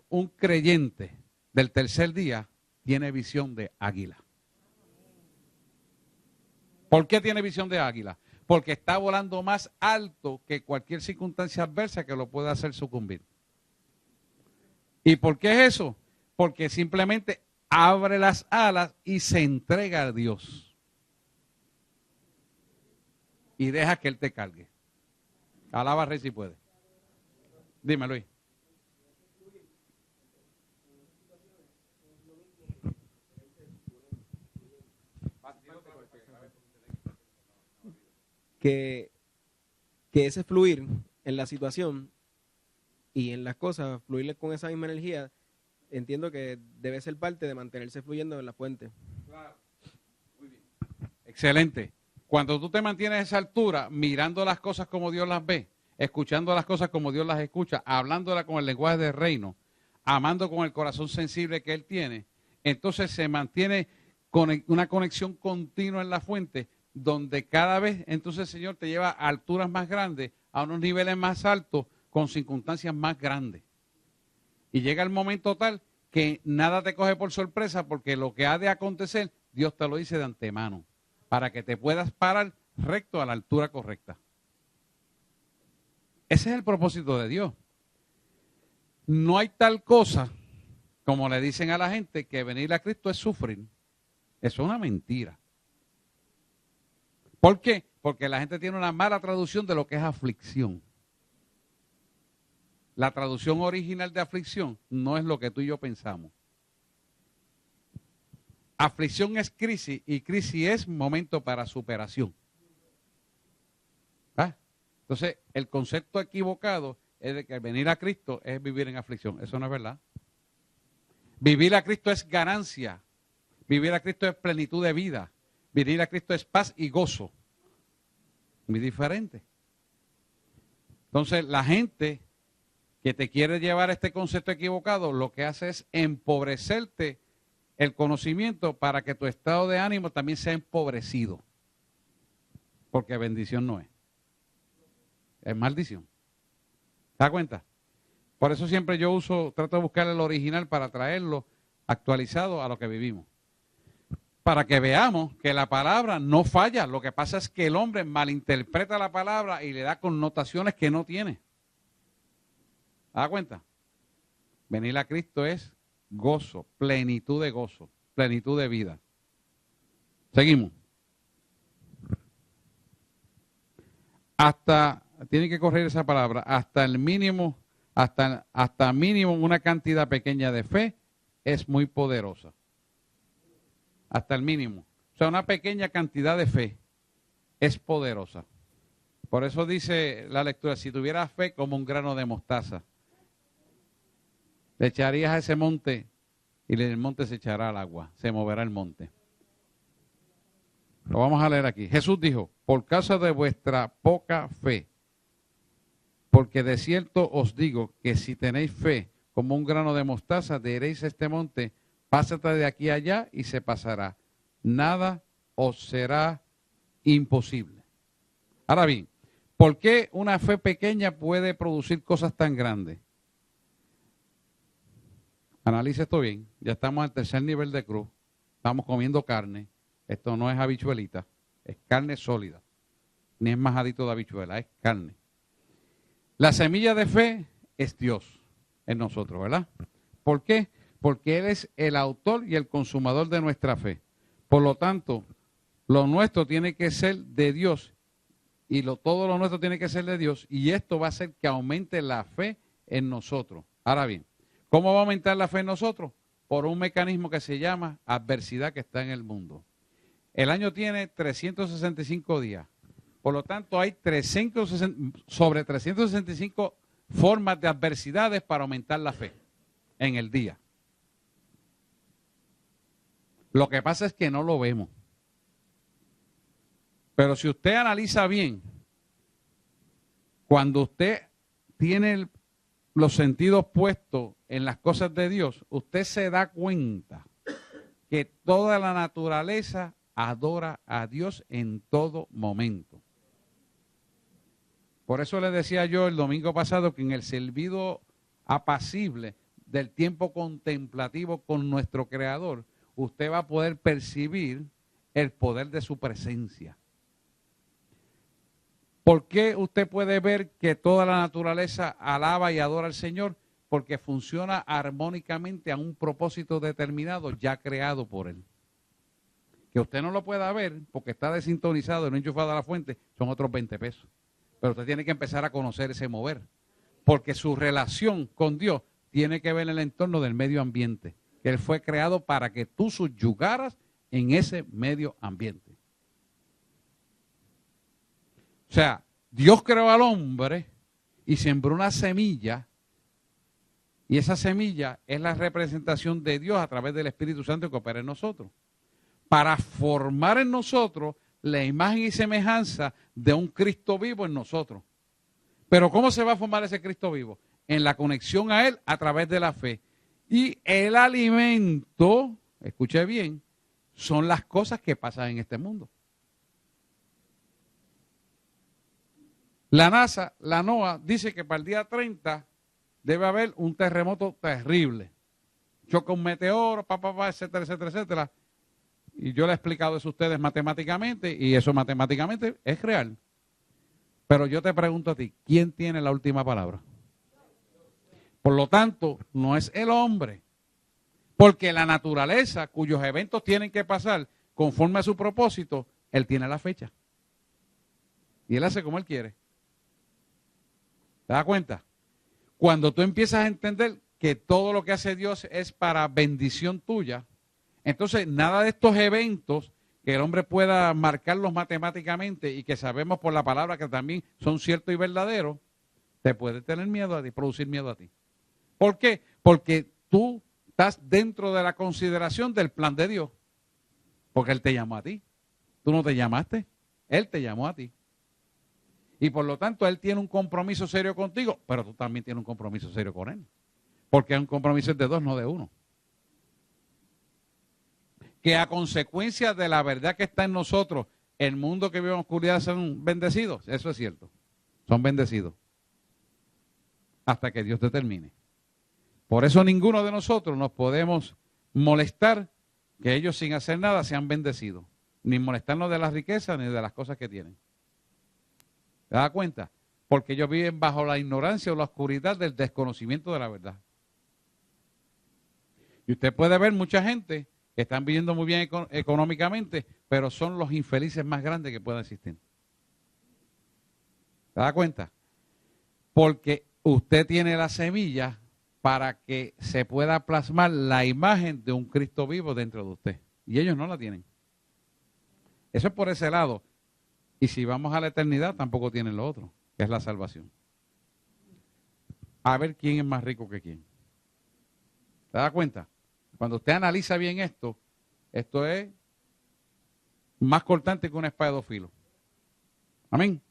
Un creyente del tercer día tiene visión de águila. ¿Por qué tiene visión de águila? Porque está volando más alto que cualquier circunstancia adversa que lo pueda hacer sucumbir. ¿Y por qué es eso? Porque simplemente abre las alas y se entrega a Dios. Y deja que Él te cargue. Alaba al Rey si puede. Dime, Luis. Que ese fluir en la situación y en las cosas, fluirles con esa misma energía, entiendo que debe ser parte de mantenerse fluyendo en la fuente. Claro. Muy bien. Excelente. Cuando tú te mantienes a esa altura, mirando las cosas como Dios las ve, escuchando las cosas como Dios las escucha, hablándolas con el lenguaje del reino, amando con el corazón sensible que Él tiene, entonces se mantiene una conexión continua en la fuente, donde cada vez entonces el Señor te lleva a alturas más grandes, a unos niveles más altos, con circunstancias más grandes. Y llega el momento tal que nada te coge por sorpresa, porque lo que ha de acontecer, Dios te lo dice de antemano, para que te puedas parar recto a la altura correcta. Ese es el propósito de Dios. No hay tal cosa, como le dicen a la gente, que venir a Cristo es sufrir. Eso es una mentira. ¿Por qué? Porque la gente tiene una mala traducción de lo que es aflicción. La traducción original de aflicción no es lo que tú y yo pensamos. Aflicción es crisis y crisis es momento para superación. ¿Ah? Entonces, el concepto equivocado es de que venir a Cristo es vivir en aflicción. Eso no es verdad. Vivir a Cristo es ganancia. Vivir a Cristo es plenitud de vida. Vivir a Cristo es paz y gozo. Muy diferente. Entonces, la gente que te quiere llevar a este concepto equivocado, lo que hace es empobrecerte el conocimiento para que tu estado de ánimo también sea empobrecido. Porque bendición no es. Es maldición. ¿Te das cuenta? Por eso siempre yo trato de buscar el original para traerlo actualizado a lo que vivimos. Para que veamos que la palabra no falla. Lo que pasa es que el hombre malinterpreta la palabra y le da connotaciones que no tiene. ¿Te das cuenta? Venir a Cristo es gozo, plenitud de gozo, plenitud de vida. Seguimos. Tiene que corregir esa palabra, hasta el mínimo, hasta mínimo una cantidad pequeña de fe es muy poderosa. Hasta el mínimo. O sea, una pequeña cantidad de fe es poderosa. Por eso dice la lectura, si tuvieras fe como un grano de mostaza, le echarías a ese monte y el monte se echará al agua, se moverá el monte. Lo vamos a leer aquí. Jesús dijo, por causa de vuestra poca fe, porque de cierto os digo que si tenéis fe como un grano de mostaza, diréis a este monte, pásate de aquí a allá y se pasará. Nada os será imposible. Ahora bien, ¿por qué una fe pequeña puede producir cosas tan grandes? Analiza esto bien. Ya estamos al tercer nivel de cruz. Estamos comiendo carne. Esto no es habichuelita, es carne sólida. Ni es majadito de habichuela, es carne. La semilla de fe es Dios en nosotros, ¿verdad? ¿Por qué? Porque Él es el autor y el consumador de nuestra fe. Por lo tanto, lo nuestro tiene que ser de Dios y todo lo nuestro tiene que ser de Dios y esto va a hacer que aumente la fe en nosotros. Ahora bien, ¿cómo va a aumentar la fe en nosotros? Por un mecanismo que se llama adversidad que está en el mundo. El año tiene 365 días. Por lo tanto, hay sobre 365 formas de adversidades para aumentar la fe en el día. Lo que pasa es que no lo vemos. Pero si usted analiza bien, cuando usted tiene los sentidos puestos en las cosas de Dios, usted se da cuenta que toda la naturaleza adora a Dios en todo momento. Por eso le decía yo el domingo pasado que en el servicio apacible del tiempo contemplativo con nuestro Creador, usted va a poder percibir el poder de su presencia. ¿Por qué usted puede ver que toda la naturaleza alaba y adora al Señor? Porque funciona armónicamente a un propósito determinado ya creado por Él. Que usted no lo pueda ver porque está desintonizado y no enchufado a la fuente, son otros 20 pesos. Pero usted tiene que empezar a conocer ese mover. Porque su relación con Dios tiene que ver en el entorno del medio ambiente. Que Él fue creado para que tú subyugaras en ese medio ambiente. O sea, Dios creó al hombre y sembró una semilla. Y esa semilla es la representación de Dios a través del Espíritu Santo que opera en nosotros. Para formar en nosotros la imagen y semejanza de un Cristo vivo en nosotros. Pero ¿cómo se va a formar ese Cristo vivo? En la conexión a Él a través de la fe. Y el alimento, escuche bien, son las cosas que pasan en este mundo. La NASA, la NOAA, dice que para el día 30 debe haber un terremoto terrible. Choca un meteoro, etcétera, etcétera, etcétera. Y yo le he explicado eso a ustedes matemáticamente, y eso matemáticamente es real. Pero yo te pregunto a ti, ¿quién tiene la última palabra? Por lo tanto, no es el hombre. Porque la naturaleza, cuyos eventos tienen que pasar conforme a su propósito, él tiene la fecha. Y él hace como él quiere. ¿Te das cuenta? Cuando tú empiezas a entender que todo lo que hace Dios es para bendición tuya, entonces nada de estos eventos que el hombre pueda marcarlos matemáticamente y que sabemos por la palabra que también son ciertos y verdaderos, te puede tener miedo a ti, producir miedo a ti. ¿Por qué? Porque tú estás dentro de la consideración del plan de Dios. Porque Él te llamó a ti. Tú no te llamaste, Él te llamó a ti. Y por lo tanto, Él tiene un compromiso serio contigo, pero tú también tienes un compromiso serio con Él. Porque es un compromiso de dos, no de uno. Que a consecuencia de la verdad que está en nosotros, el mundo que vive en oscuridad son bendecidos. Eso es cierto. Son bendecidos. Hasta que Dios determine. Por eso ninguno de nosotros nos podemos molestar que ellos sin hacer nada sean bendecidos. Ni molestarnos de las riquezas ni de las cosas que tienen. ¿Te das cuenta? Porque ellos viven bajo la ignorancia o la oscuridad del desconocimiento de la verdad. Y usted puede ver mucha gente que están viviendo muy bien económicamente, pero son los infelices más grandes que puedan existir. ¿Te das cuenta? Porque usted tiene la semilla para que se pueda plasmar la imagen de un Cristo vivo dentro de usted. Y ellos no la tienen. Eso es por ese lado. Y si vamos a la eternidad, tampoco tienen lo otro, que es la salvación. A ver quién es más rico que quién. ¿Te das cuenta? Cuando usted analiza bien esto es más cortante que una espada de dos filos. Amén.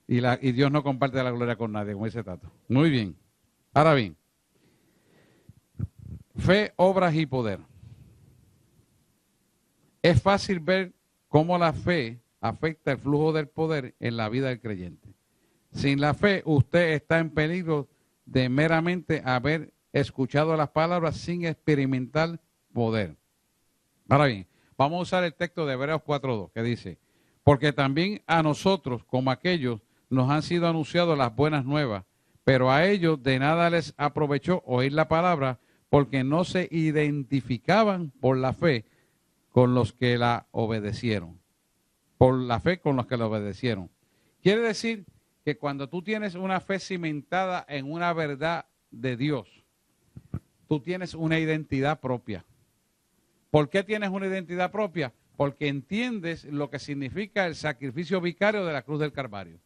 Y Dios no comparte la gloria con nadie, como dice Tato. Muy bien. Ahora bien, fe, obras y poder. Es fácil ver cómo la fe afecta el flujo del poder en la vida del creyente. Sin la fe, usted está en peligro de meramente haber escuchado las palabras sin experimentar poder. Ahora bien, vamos a usar el texto de Hebreos 4:2, que dice, porque también a nosotros, como aquellos, nos han sido anunciadas las buenas nuevas, pero a ellos de nada les aprovechó oír la palabra, porque no se identificaban por la fe con los que la obedecieron. Por la fe con los que la obedecieron. Quiere decir que cuando tú tienes una fe cimentada en una verdad de Dios, tú tienes una identidad propia. ¿Por qué tienes una identidad propia? Porque entiendes lo que significa el sacrificio vicario de la cruz del Calvario.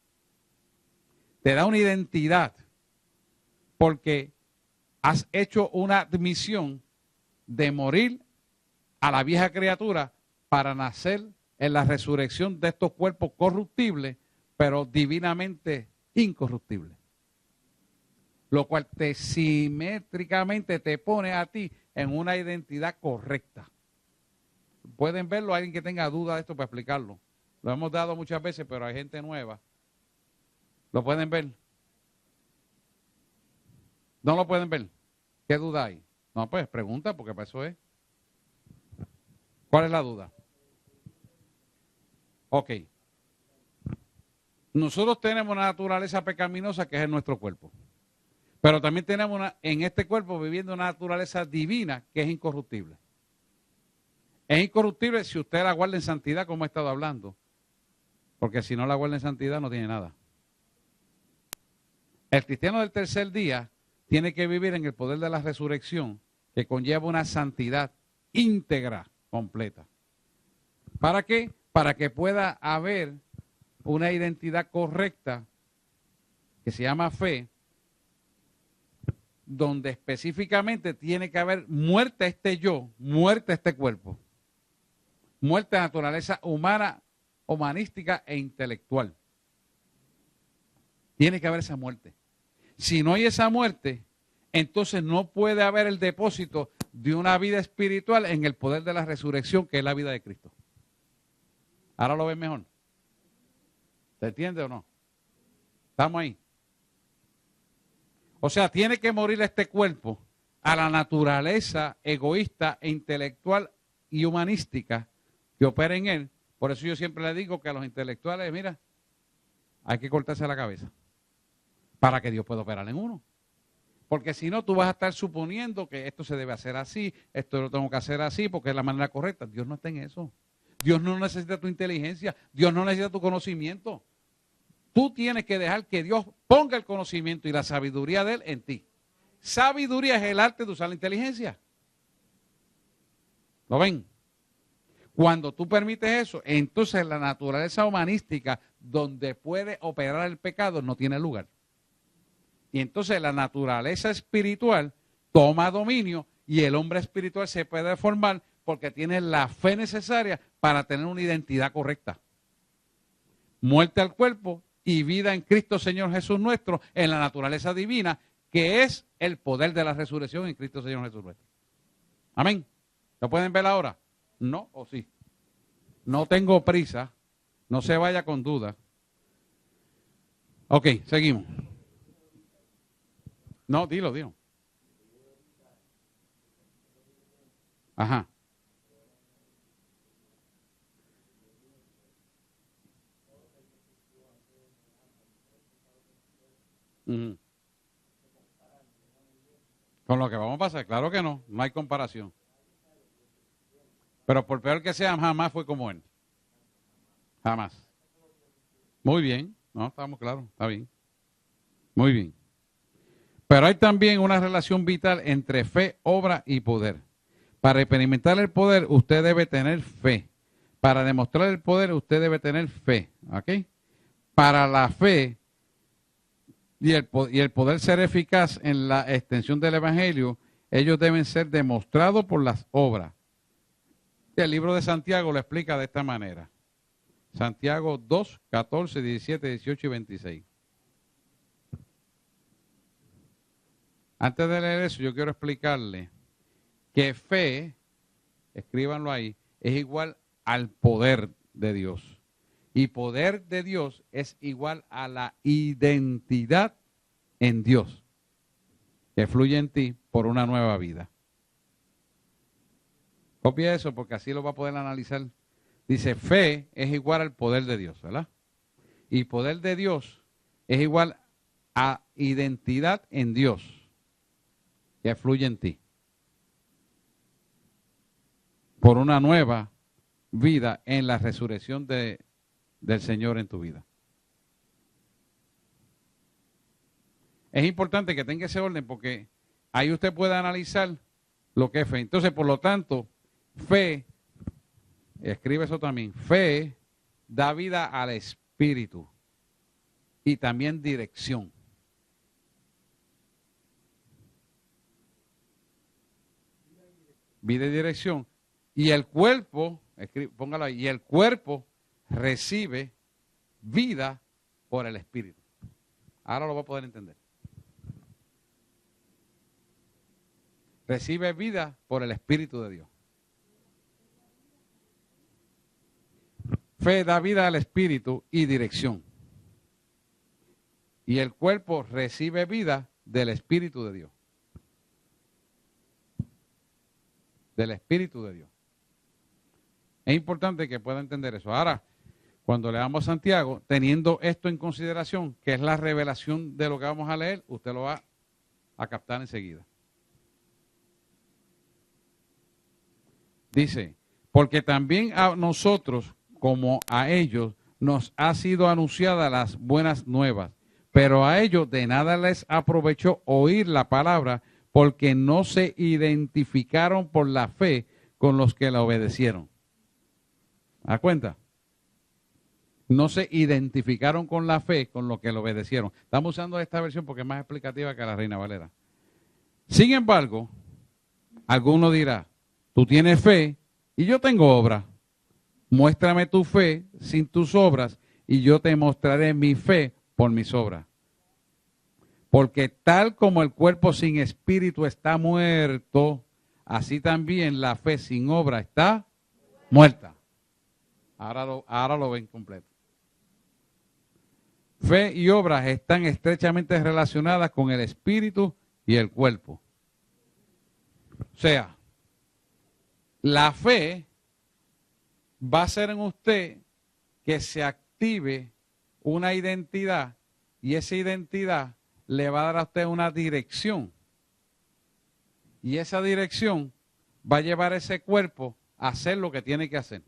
Te da una identidad porque has hecho una admisión de morir a la vieja criatura para nacer en la resurrección de estos cuerpos corruptibles, pero divinamente incorruptibles. Lo cual te simétricamente te pone a ti en una identidad correcta. Pueden verlo, alguien que tenga duda de esto para explicarlo. Lo hemos dado muchas veces, pero hay gente nueva. ¿Lo pueden ver? ¿No lo pueden ver? ¿Qué duda hay? No, pues pregunta, porque para eso es. ¿Cuál es la duda? Ok. Nosotros tenemos una naturaleza pecaminosa que es en nuestro cuerpo. Pero también tenemos en este cuerpo viviendo una naturaleza divina que es incorruptible. Es incorruptible si usted la guarda en santidad, como he estado hablando. Porque si no la guarda en santidad no tiene nada. El cristiano del tercer día tiene que vivir en el poder de la resurrección que conlleva una santidad íntegra, completa. ¿Para qué? Para que pueda haber una identidad correcta que se llama fe, donde específicamente tiene que haber muerte a este yo, muerte a este cuerpo, muerte a la naturaleza humana, humanística e intelectual. Tiene que haber esa muerte. Si no hay esa muerte, entonces no puede haber el depósito de una vida espiritual en el poder de la resurrección, que es la vida de Cristo. ¿Ahora lo ven mejor? ¿Se entiende o no? ¿Estamos ahí? O sea, tiene que morir este cuerpo a la naturaleza egoísta e intelectual y humanística que opera en él. Por eso yo siempre le digo que a los intelectuales, mira, hay que cortarse la cabeza para que Dios pueda operar en uno. Porque si no, tú vas a estar suponiendo que esto se debe hacer así, esto lo tengo que hacer así porque es la manera correcta. Dios no está en eso. Dios no necesita tu inteligencia, Dios no necesita tu conocimiento. Tú tienes que dejar que Dios ponga el conocimiento y la sabiduría de Él en ti. Sabiduría es el arte de usar la inteligencia. ¿Lo ven? Cuando tú permites eso, entonces la naturaleza humanística donde puede operar el pecado no tiene lugar. Y entonces la naturaleza espiritual toma dominio y el hombre espiritual se puede formar porque tiene la fe necesaria para tener una identidad correcta. Muerte al cuerpo y vida en Cristo Señor Jesús nuestro, en la naturaleza divina, que es el poder de la resurrección en Cristo Señor Jesús nuestro. Amén. ¿Lo pueden ver ahora? ¿No o sí? No tengo prisa. No se vaya con duda. Ok, seguimos. No, dilo. Ajá. Ujú. Con lo que vamos a pasar, claro que no hay comparación. Pero por peor que sea, jamás fue como él. Jamás. Muy bien, no, estamos claros, está bien. Muy bien. Pero hay también una relación vital entre fe, obra y poder. Para experimentar el poder, usted debe tener fe. Para demostrar el poder, usted debe tener fe. ¿Ok? Para la fe y el poder ser eficaz en la extensión del Evangelio, ellos deben ser demostrados por las obras. El libro de Santiago lo explica de esta manera. Santiago 2, 14, 17, 18 y 26. Antes de leer eso, yo quiero explicarle que fe, escríbanlo ahí, es igual al poder de Dios. Y poder de Dios es igual a la identidad en Dios, que fluye en ti por una nueva vida. Copia eso porque así lo va a poder analizar. Dice, fe es igual al poder de Dios, ¿verdad? Y poder de Dios es igual a identidad en Dios, que fluye en ti. Por una nueva vida en la resurrección del Señor en tu vida. Es importante que tenga ese orden porque ahí usted puede analizar lo que es fe. Entonces, por lo tanto, fe, escribe eso también, fe da vida al espíritu y también dirección. Vida y dirección. Y el cuerpo, póngalo ahí, y el cuerpo recibe vida por el espíritu. Ahora lo va a poder entender. Recibe vida por el Espíritu de Dios. Fe da vida al Espíritu y dirección. Y el cuerpo recibe vida del Espíritu de Dios. Del Espíritu de Dios. Es importante que pueda entender eso. Ahora, cuando leamos Santiago, teniendo esto en consideración, que es la revelación de lo que vamos a leer, usted lo va a captar enseguida. Dice, porque también a nosotros, como a ellos, nos ha sido anunciada las buenas nuevas, pero a ellos de nada les aprovechó oír la palabra, porque no se identificaron por la fe con los que la obedecieron. ¿Da cuenta? No se identificaron con la fe con los que la obedecieron. Estamos usando esta versión porque es más explicativa que la Reina Valera. Sin embargo, alguno dirá, tú tienes fe y yo tengo obra. Muéstrame tu fe sin tus obras y yo te mostraré mi fe por mis obras. Porque tal como el cuerpo sin espíritu está muerto, así también la fe sin obra está muerta. Ahora lo ven completo. Fe y obras están estrechamente relacionadas con el espíritu y el cuerpo. O sea, la fe va a hacer en usted que se active una identidad y esa identidad le va a dar a usted una dirección. Y esa dirección va a llevar a ese cuerpo a hacer lo que tiene que hacer.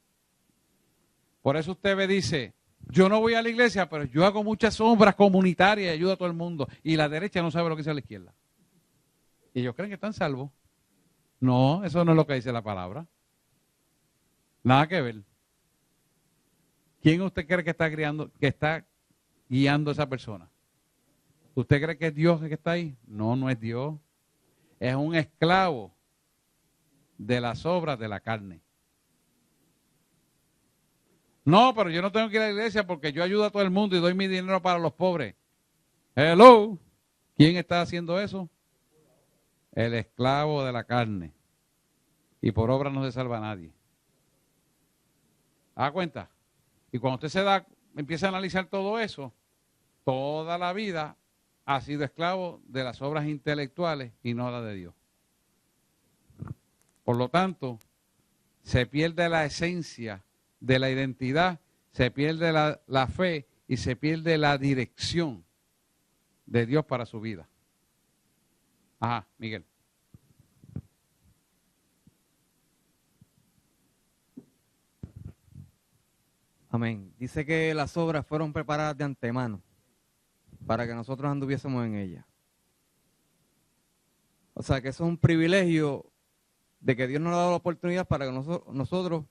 Por eso usted me dice, yo no voy a la iglesia, pero yo hago muchas obras comunitarias y ayudo a todo el mundo. Y la derecha no sabe lo que dice la izquierda. Y ellos creen que están salvos. No, eso no es lo que dice la palabra. Nada que ver. ¿Quién usted cree que está guiando a esa persona? ¿Usted cree que es Dios el que está ahí? No, no es Dios. Es un esclavo de las obras de la carne. No, pero yo no tengo que ir a la iglesia porque yo ayudo a todo el mundo y doy mi dinero para los pobres. Hello. ¿Quién está haciendo eso? El esclavo de la carne. Y por obra no se salva a nadie. ¿Da cuenta? Y cuando usted empieza a analizar todo eso, toda la vida ha sido esclavo de las obras intelectuales y no la de Dios. Por lo tanto, se pierde la esencia de la identidad, se pierde la fe y se pierde la dirección de Dios para su vida. Ajá, Miguel. Amén. Dice que las obras fueron preparadas de antemano para que nosotros anduviésemos en ellas. O sea que eso es un privilegio de que Dios nos ha dado la oportunidad para que nosotros,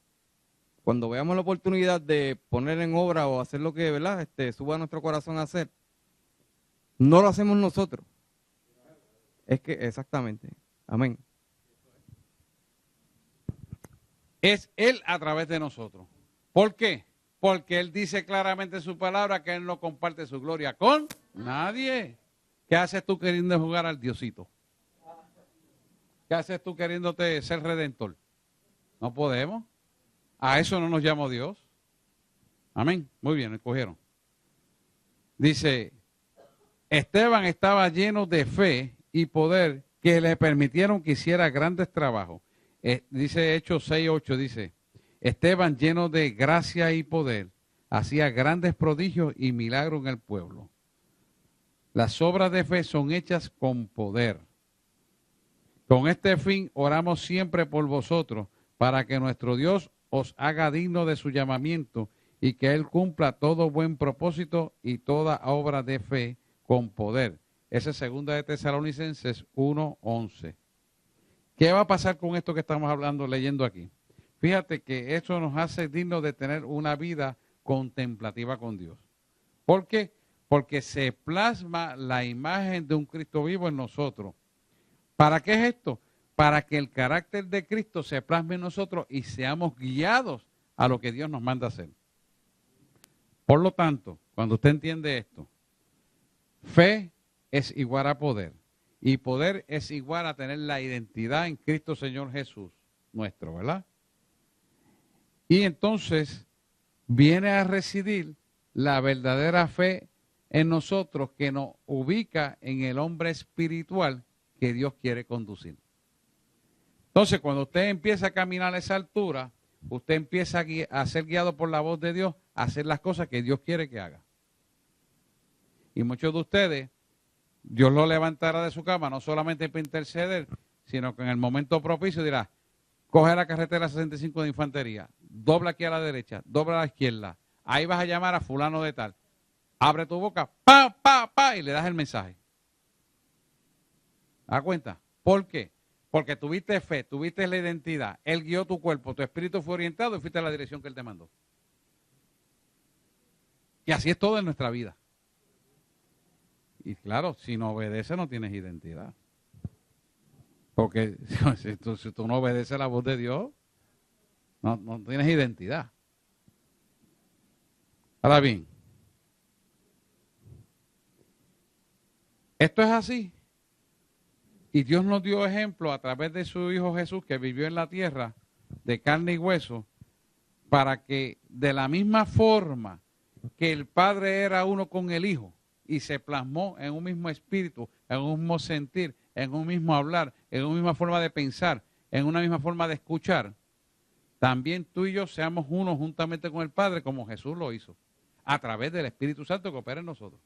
cuando veamos la oportunidad de poner en obra o hacer lo que, ¿verdad? Suba a nuestro corazón a hacer, no lo hacemos nosotros. Es que, exactamente. Amén. Es Él a través de nosotros. ¿Por qué? Porque Él dice claramente en su palabra que Él no comparte su gloria con nadie. ¿Qué haces tú queriendo jugar al Diosito? ¿Qué haces tú queriéndote ser redentor? No podemos. A eso no nos llamó Dios. Amén. Muy bien, escogieron. Dice, Esteban estaba lleno de fe y poder que le permitieron que hiciera grandes trabajos. Dice Hechos 6:8, dice, Esteban lleno de gracia y poder hacía grandes prodigios y milagros en el pueblo. Las obras de fe son hechas con poder. Con este fin oramos siempre por vosotros, para que nuestro Dios os haga digno de su llamamiento y que Él cumpla todo buen propósito y toda obra de fe con poder. Esa es 2 de Tesalonicenses 1:11. ¿Qué va a pasar con esto que estamos hablando, leyendo aquí? Fíjate que eso nos hace dignos de tener una vida contemplativa con Dios. ¿Por qué? Porque se plasma la imagen de un Cristo vivo en nosotros. ¿Para qué es esto? Para que el carácter de Cristo se plasme en nosotros y seamos guiados a lo que Dios nos manda hacer. Por lo tanto, cuando usted entiende esto, fe es igual a poder y poder es igual a tener la identidad en Cristo Señor Jesús nuestro, ¿verdad? Y entonces viene a residir la verdadera fe en nosotros que nos ubica en el hombre espiritual que Dios quiere conducir. Entonces, cuando usted empieza a caminar a esa altura, usted empieza a ser guiado por la voz de Dios, a hacer las cosas que Dios quiere que haga. Y muchos de ustedes, Dios lo levantará de su cama, no solamente para interceder, sino que en el momento propicio dirá, coge la carretera 65 de infantería, dobla aquí a la derecha, dobla a la izquierda, ahí vas a llamar a fulano de tal, abre tu boca, pa, pa, pa, y le das el mensaje. ¿Da cuenta? ¿Por qué? Porque tuviste fe, tuviste la identidad, Él guió tu cuerpo, tu espíritu fue orientado y fuiste a la dirección que Él te mandó. Y así es todo en nuestra vida. Y claro, si no obedeces no tienes identidad. Porque si tú no obedeces la voz de Dios, no tienes identidad. Ahora bien, Esto es así. Y Dios nos dio ejemplo a través de su Hijo Jesús, que vivió en la tierra de carne y hueso, para que de la misma forma que el Padre era uno con el Hijo y se plasmó en un mismo espíritu, en un mismo sentir, en un mismo hablar, en una misma forma de pensar, en una misma forma de escuchar, también tú y yo seamos uno juntamente con el Padre, como Jesús lo hizo, a través del Espíritu Santo que opera en nosotros.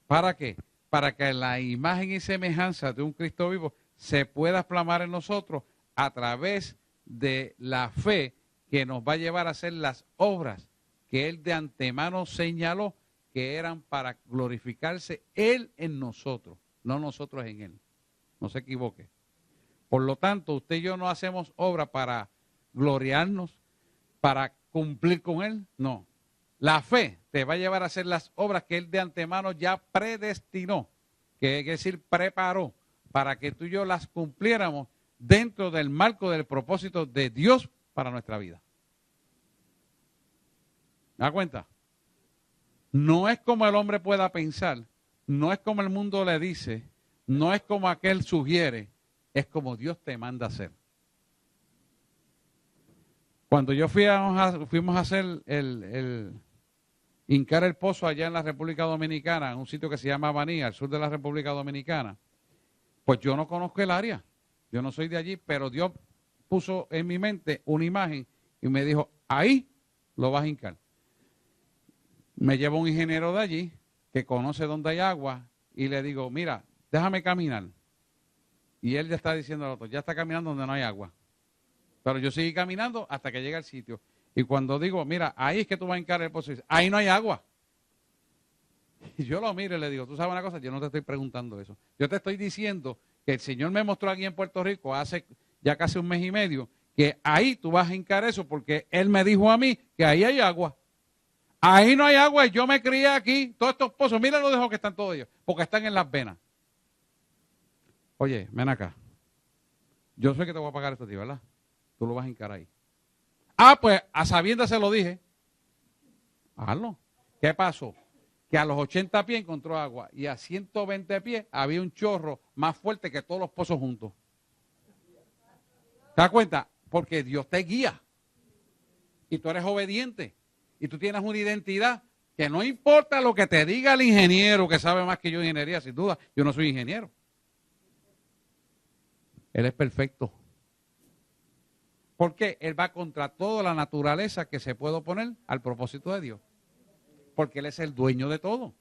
¿Para qué? Para que la imagen y semejanza de un Cristo vivo se pueda plasmar en nosotros a través de la fe que nos va a llevar a hacer las obras que Él de antemano señaló que eran para glorificarse Él en nosotros, no nosotros en Él. No se equivoque. Por lo tanto, usted y yo no hacemos obra para gloriarnos, para cumplir con Él, no. La fe te va a llevar a hacer las obras que Él de antemano ya predestinó, que es decir, preparó, para que tú y yo las cumpliéramos dentro del marco del propósito de Dios para nuestra vida. ¿Me da cuenta? No es como el hombre pueda pensar, no es como el mundo le dice, no es como aquel sugiere, es como Dios te manda a hacer. Cuando yo fuimos a hacer hincar el pozo allá en la República Dominicana, en un sitio que se llama Baní, al sur de la República Dominicana, pues yo no conozco el área, yo no soy de allí, pero Dios puso en mi mente una imagen y me dijo, ahí lo vas a hincar. Me lleva un ingeniero de allí que conoce dónde hay agua y le digo, mira, déjame caminar. Y él ya está diciendo al otro, ya está caminando donde no hay agua. Pero yo seguí caminando hasta que llega al sitio. Y cuando digo, mira, ahí es que tú vas a hincar el pozo, dice, ahí no hay agua. Y yo lo miro y le digo, tú sabes una cosa, yo no te estoy preguntando eso. Yo te estoy diciendo que el Señor me mostró aquí en Puerto Rico hace ya casi un mes y medio, que ahí tú vas a hincar eso porque Él me dijo a mí que ahí hay agua. Ahí no hay agua y yo me crié aquí, todos estos pozos, mira lo dejo que están todos ellos, porque están en las venas. Oye, ven acá. Yo sé que te voy a pagar esto a ti, ¿verdad? Tú lo vas a hincar ahí. Ah, pues a sabiendas se lo dije. Hazlo. ¿Qué pasó? Que a los 80 pies encontró agua y a 120 pies había un chorro más fuerte que todos los pozos juntos. ¿Te das cuenta? Porque Dios te guía. Y tú eres obediente. Y tú tienes una identidad que no importa lo que te diga el ingeniero, que sabe más que yo de ingeniería, sin duda. Yo no soy ingeniero. Él es perfecto. Porque Él va contra toda la naturaleza que se puede oponer al propósito de Dios. Porque Él es el dueño de todo.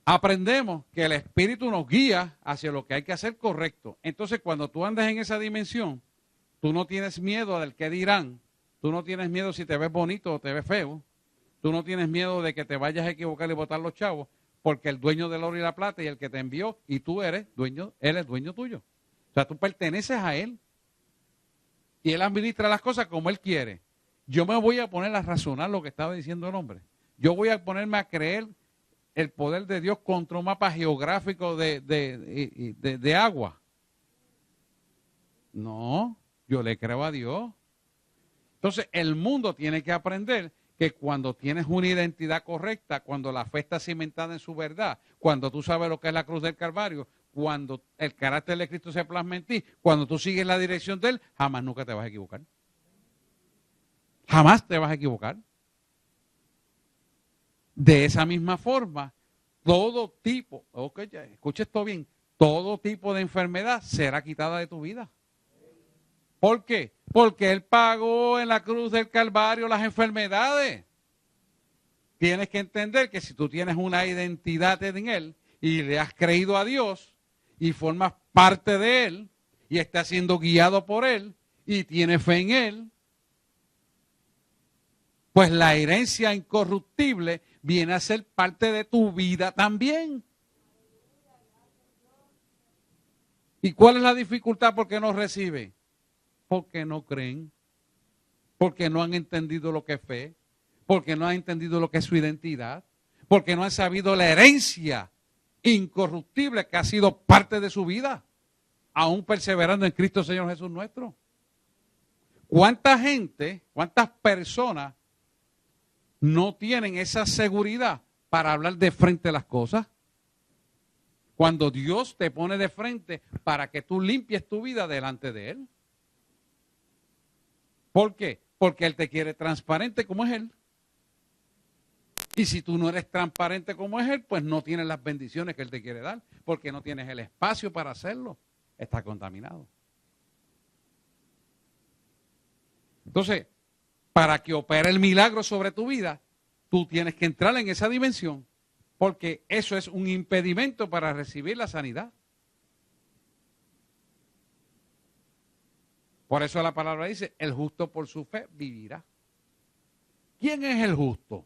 Aprendemos que el Espíritu nos guía hacia lo que hay que hacer correcto. Entonces, cuando tú andas en esa dimensión, tú no tienes miedo del que dirán. Tú no tienes miedo si te ves bonito o te ves feo. Tú no tienes miedo de que te vayas a equivocar y botar los chavos, porque el dueño del oro y la plata y el que te envió, y tú eres dueño, Él es dueño tuyo. O sea, tú perteneces a Él. Y Él administra las cosas como Él quiere. Yo me voy a poner a razonar lo que estaba diciendo el hombre. Yo voy a ponerme a creer el poder de Dios contra un mapa geográfico de agua. No, yo le creo a Dios. Entonces, el mundo tiene que aprender que cuando tienes una identidad correcta, cuando la fe está cimentada en su verdad, cuando tú sabes lo que es la cruz del Calvario, cuando el carácter de Cristo se plasma en ti, cuando tú sigues la dirección de Él, jamás nunca te vas a equivocar. Jamás te vas a equivocar. De esa misma forma, todo tipo, escucha esto bien, todo tipo de enfermedad será quitada de tu vida. ¿Por qué? Porque Él pagó en la cruz del Calvario las enfermedades. Tienes que entender que si tú tienes una identidad en Él y le has creído a Dios y formas parte de Él y estás siendo guiado por Él y tienes fe en Él, pues la herencia incorruptible viene a ser parte de tu vida también. ¿Y cuál es la dificultad por qué no recibe? Porque no creen, porque no han entendido lo que es fe, porque no han entendido lo que es su identidad, porque no han sabido la herencia incorruptible que ha sido parte de su vida, aún perseverando en Cristo Señor Jesús nuestro. ¿Cuánta gente, cuántas personas no tienen esa seguridad para hablar de frente las cosas. Cuando Dios te pone de frente para que tú limpies tu vida delante de Él. ¿Por qué? Porque Él te quiere transparente como es Él. Y si tú no eres transparente como es Él, pues no tienes las bendiciones que Él te quiere dar, porque no tienes el espacio para hacerlo. Está contaminado. Entonces, para que opere el milagro sobre tu vida, tú tienes que entrar en esa dimensión, porque eso es un impedimento para recibir la sanidad. Por eso la palabra dice, el justo por su fe vivirá. ¿Quién es el justo?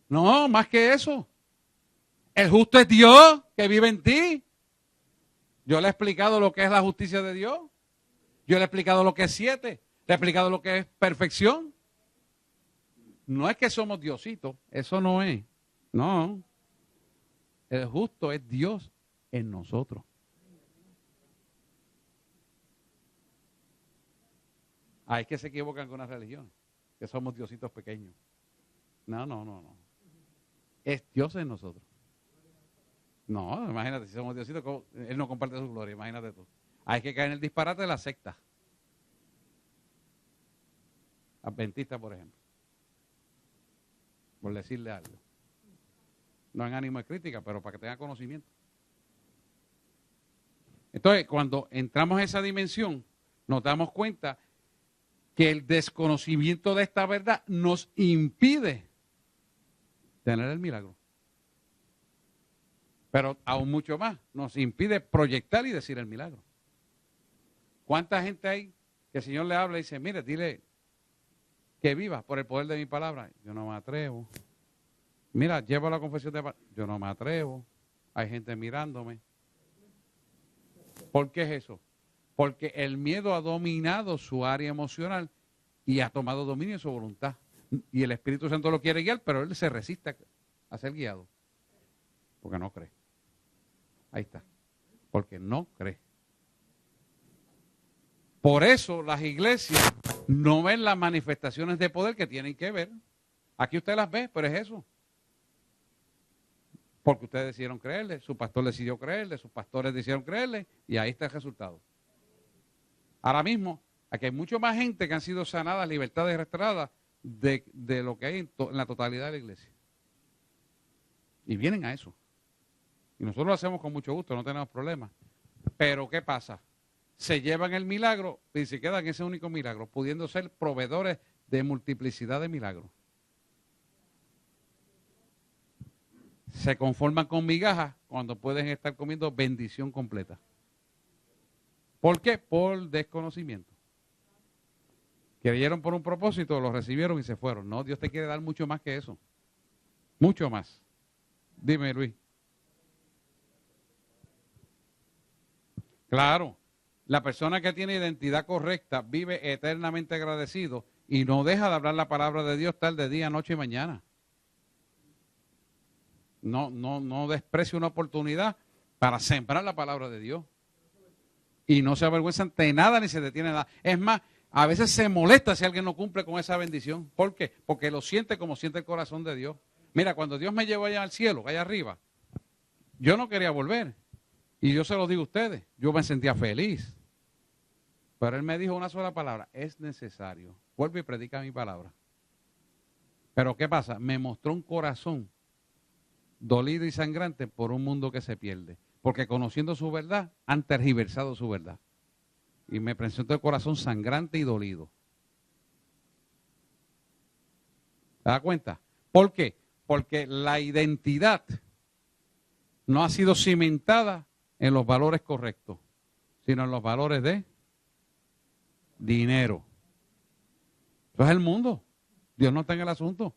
No, más que eso. El justo es Dios que vive en ti. Yo le he explicado lo que es la justicia de Dios. Yo le he explicado lo que es 7. Le he explicado lo que es perfección. No es que somos diositos, eso no es. No. El justo es Dios en nosotros. Es que se equivocan con las religiones, que somos diositos pequeños. No. Es Dios en nosotros. No, imagínate, si somos diositos, Él no comparte su gloria, imagínate tú. Hay que caer en el disparate de la secta. Adventista, por ejemplo. Por decirle algo. No en ánimo de crítica, pero para que tengan conocimiento. Entonces, cuando entramos en esa dimensión, nos damos cuenta que el desconocimiento de esta verdad nos impide tener el milagro. Pero aún mucho más, nos impide proyectar y decir el milagro. ¿Cuánta gente hay que el Señor le habla y dice, mire, dile que viva por el poder de mi palabra? Yo no me atrevo. Mira, llevo la confesión de palabra. Yo no me atrevo. Hay gente mirándome. ¿Por qué es eso? Porque el miedo ha dominado su área emocional y ha tomado dominio de su voluntad. Y el Espíritu Santo lo quiere guiar, pero él se resiste a ser guiado. Porque no cree. Ahí está. Porque no cree. Por eso las iglesias no ven las manifestaciones de poder que tienen que ver. Aquí usted las ve, pero es eso. Porque ustedes decidieron creerle, su pastor decidió creerle, sus pastores decidieron creerle, y ahí está el resultado. Ahora mismo, aquí hay mucho más gente que han sido sanadas, libertades restauradas de lo que hay en la totalidad de la iglesia. Y vienen a eso. Y nosotros lo hacemos con mucho gusto, no tenemos problemas. Pero ¿qué pasa? Se llevan el milagro y se quedan en ese único milagro, pudiendo ser proveedores de multiplicidad de milagros. Se conforman con migajas cuando pueden estar comiendo bendición completa. ¿Por qué? Por desconocimiento. Creyeron por un propósito, lo recibieron y se fueron. No, Dios te quiere dar mucho más que eso. Mucho más. Dime, Luis. Claro, la persona que tiene identidad correcta vive eternamente agradecido y no deja de hablar la palabra de Dios tarde, día, noche y mañana. No desprecia una oportunidad para sembrar la palabra de Dios. Y no se avergüenzan de nada ni se detiene nada. Es más, a veces se molesta si alguien no cumple con esa bendición. ¿Por qué? Porque lo siente como siente el corazón de Dios. Mira, cuando Dios me llevó allá al cielo, allá arriba, yo no quería volver. Y yo se lo digo a ustedes, yo me sentía feliz. Pero Él me dijo una sola palabra, es necesario. Vuelve y predica mi palabra. Pero ¿qué pasa? Me mostró un corazón dolido y sangrante por un mundo que se pierde. Porque conociendo su verdad, han tergiversado su verdad. Y me presentó el corazón sangrante y dolido. ¿Te das cuenta? ¿Por qué? Porque la identidad no ha sido cimentada en los valores correctos, sino en los valores de dinero. Eso es el mundo. Dios no está en el asunto.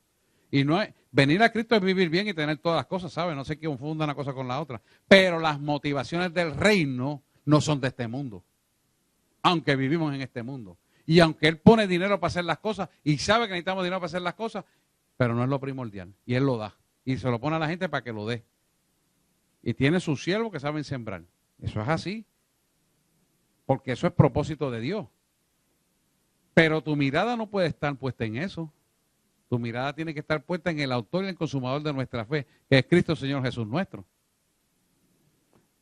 Y no es, venir a Cristo es vivir bien y tener todas las cosas, ¿sabes? No se confunda una cosa con la otra. Pero las motivaciones del reino no son de este mundo. Aunque vivimos en este mundo. Y aunque Él pone dinero para hacer las cosas y sabe que necesitamos dinero para hacer las cosas, pero no es lo primordial. Y Él lo da. Y se lo pone a la gente para que lo dé. Y tiene sus siervos que saben sembrar. Eso es así. Porque eso es propósito de Dios. Pero tu mirada no puede estar puesta en eso. Tu mirada tiene que estar puesta en el autor y el consumador de nuestra fe, que es Cristo Señor Jesús nuestro.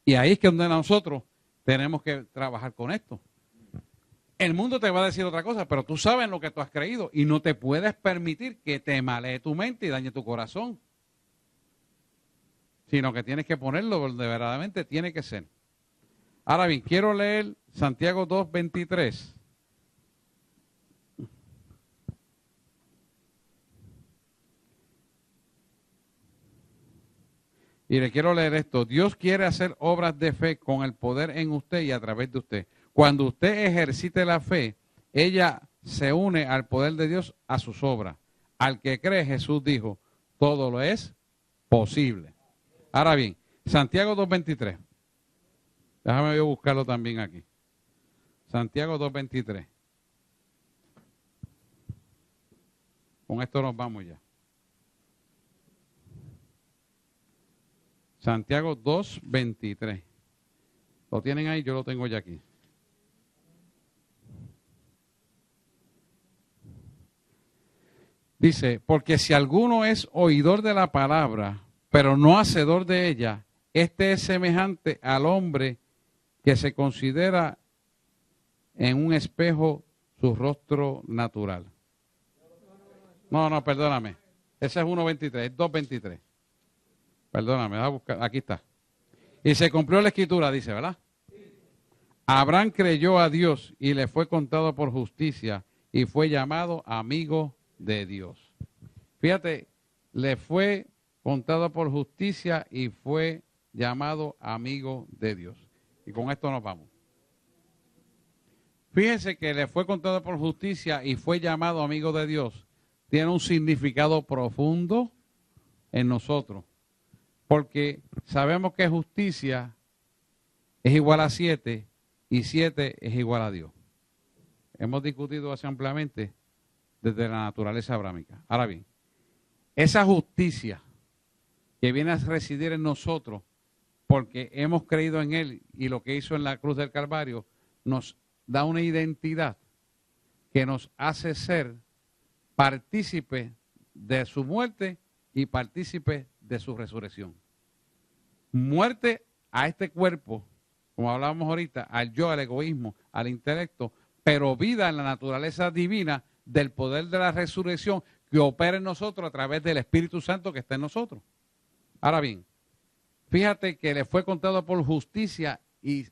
Y ahí es que donde nosotros tenemos que trabajar con esto. El mundo te va a decir otra cosa, pero tú sabes lo que tú has creído y no te puedes permitir que te malee tu mente y dañe tu corazón. Sino que tienes que ponerlo donde verdaderamente tiene que ser. Ahora bien, quiero leer Santiago 2:23. Y le quiero leer esto. Dios quiere hacer obras de fe con el poder en usted y a través de usted. Cuando usted ejercite la fe, ella se une al poder de Dios a sus obras. Al que cree, Jesús dijo, todo lo es posible. Ahora bien, Santiago 2:23. Déjame yo buscarlo también aquí. Santiago 2:23. Con esto nos vamos ya. Santiago 2:23. ¿Lo tienen ahí? Yo lo tengo ya aquí. Dice, porque si alguno es oidor de la palabra, pero no hacedor de ella, este es semejante al hombre que se considera en un espejo su rostro natural. No, perdóname. Ese es 1:23, es 2:23. Perdóname, voy a buscar. Aquí está. Y se cumplió la escritura, dice, ¿verdad? Abraham creyó a Dios y le fue contado por justicia y fue llamado amigo de Dios. Fíjate, le fue contado por justicia y fue llamado amigo de Dios. Y con esto nos vamos. Fíjense que le fue contado por justicia y fue llamado amigo de Dios. Tiene un significado profundo en nosotros. Porque sabemos que justicia es igual a 7 y 7 es igual a Dios. Hemos discutido así ampliamente desde la naturaleza abrámica. Ahora bien, esa justicia que viene a residir en nosotros porque hemos creído en Él y lo que hizo en la cruz del Calvario nos da una identidad que nos hace ser partícipes de su muerte y partícipes de su resurrección. Muerte a este cuerpo, como hablábamos ahorita, al yo, al egoísmo, al intelecto, pero vida en la naturaleza divina del poder de la resurrección que opera en nosotros a través del Espíritu Santo que está en nosotros. Ahora bien, fíjate que le fue contado por justicia y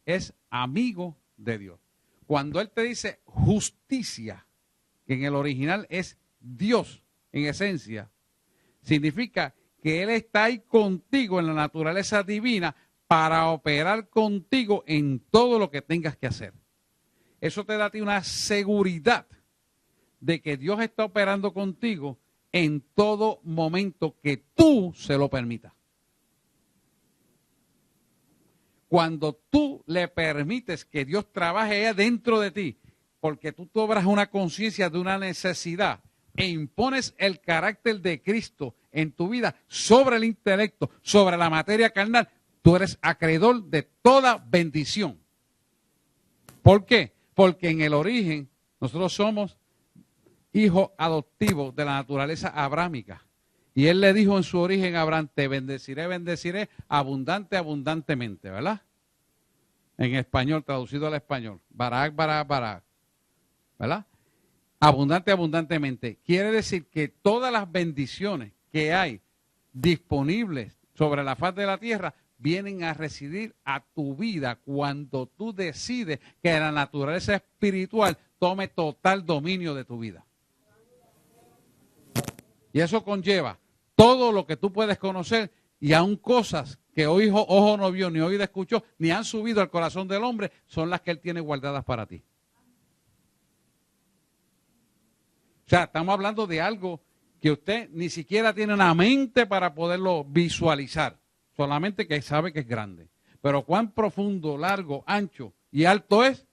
es amigo de Dios. Cuando Él te dice justicia, que en el original es Dios en esencia, significa que Él está ahí contigo en la naturaleza divina para operar contigo en todo lo que tengas que hacer. Eso te da a ti una seguridad de que Dios está operando contigo en todo momento que tú se lo permitas. Cuando tú le permites que Dios trabaje allá dentro de ti, porque tú obras una conciencia de una necesidad e impones el carácter de Cristo en tu vida sobre el intelecto, sobre la materia carnal, tú eres acreedor de toda bendición. ¿Por qué? Porque en el origen nosotros somos hijos adoptivos de la naturaleza abrámica. Y Él le dijo en su origen a Abraham, te bendeciré, bendeciré abundantemente, ¿verdad? En español, traducido al español. Barak, barak, barak. ¿Verdad? Abundantemente. Quiere decir que todas las bendiciones que hay disponibles sobre la faz de la tierra vienen a residir a tu vida cuando tú decides que la naturaleza espiritual tome total dominio de tu vida. Y eso conlleva todo lo que tú puedes conocer y aún cosas que ojo no vio, ni oído escuchó, ni han subido al corazón del hombre, son las que Él tiene guardadas para ti. O sea, estamos hablando de algo que usted ni siquiera tiene una mente para poderlo visualizar, solamente que sabe que es grande. Pero cuán profundo, largo, ancho y alto es,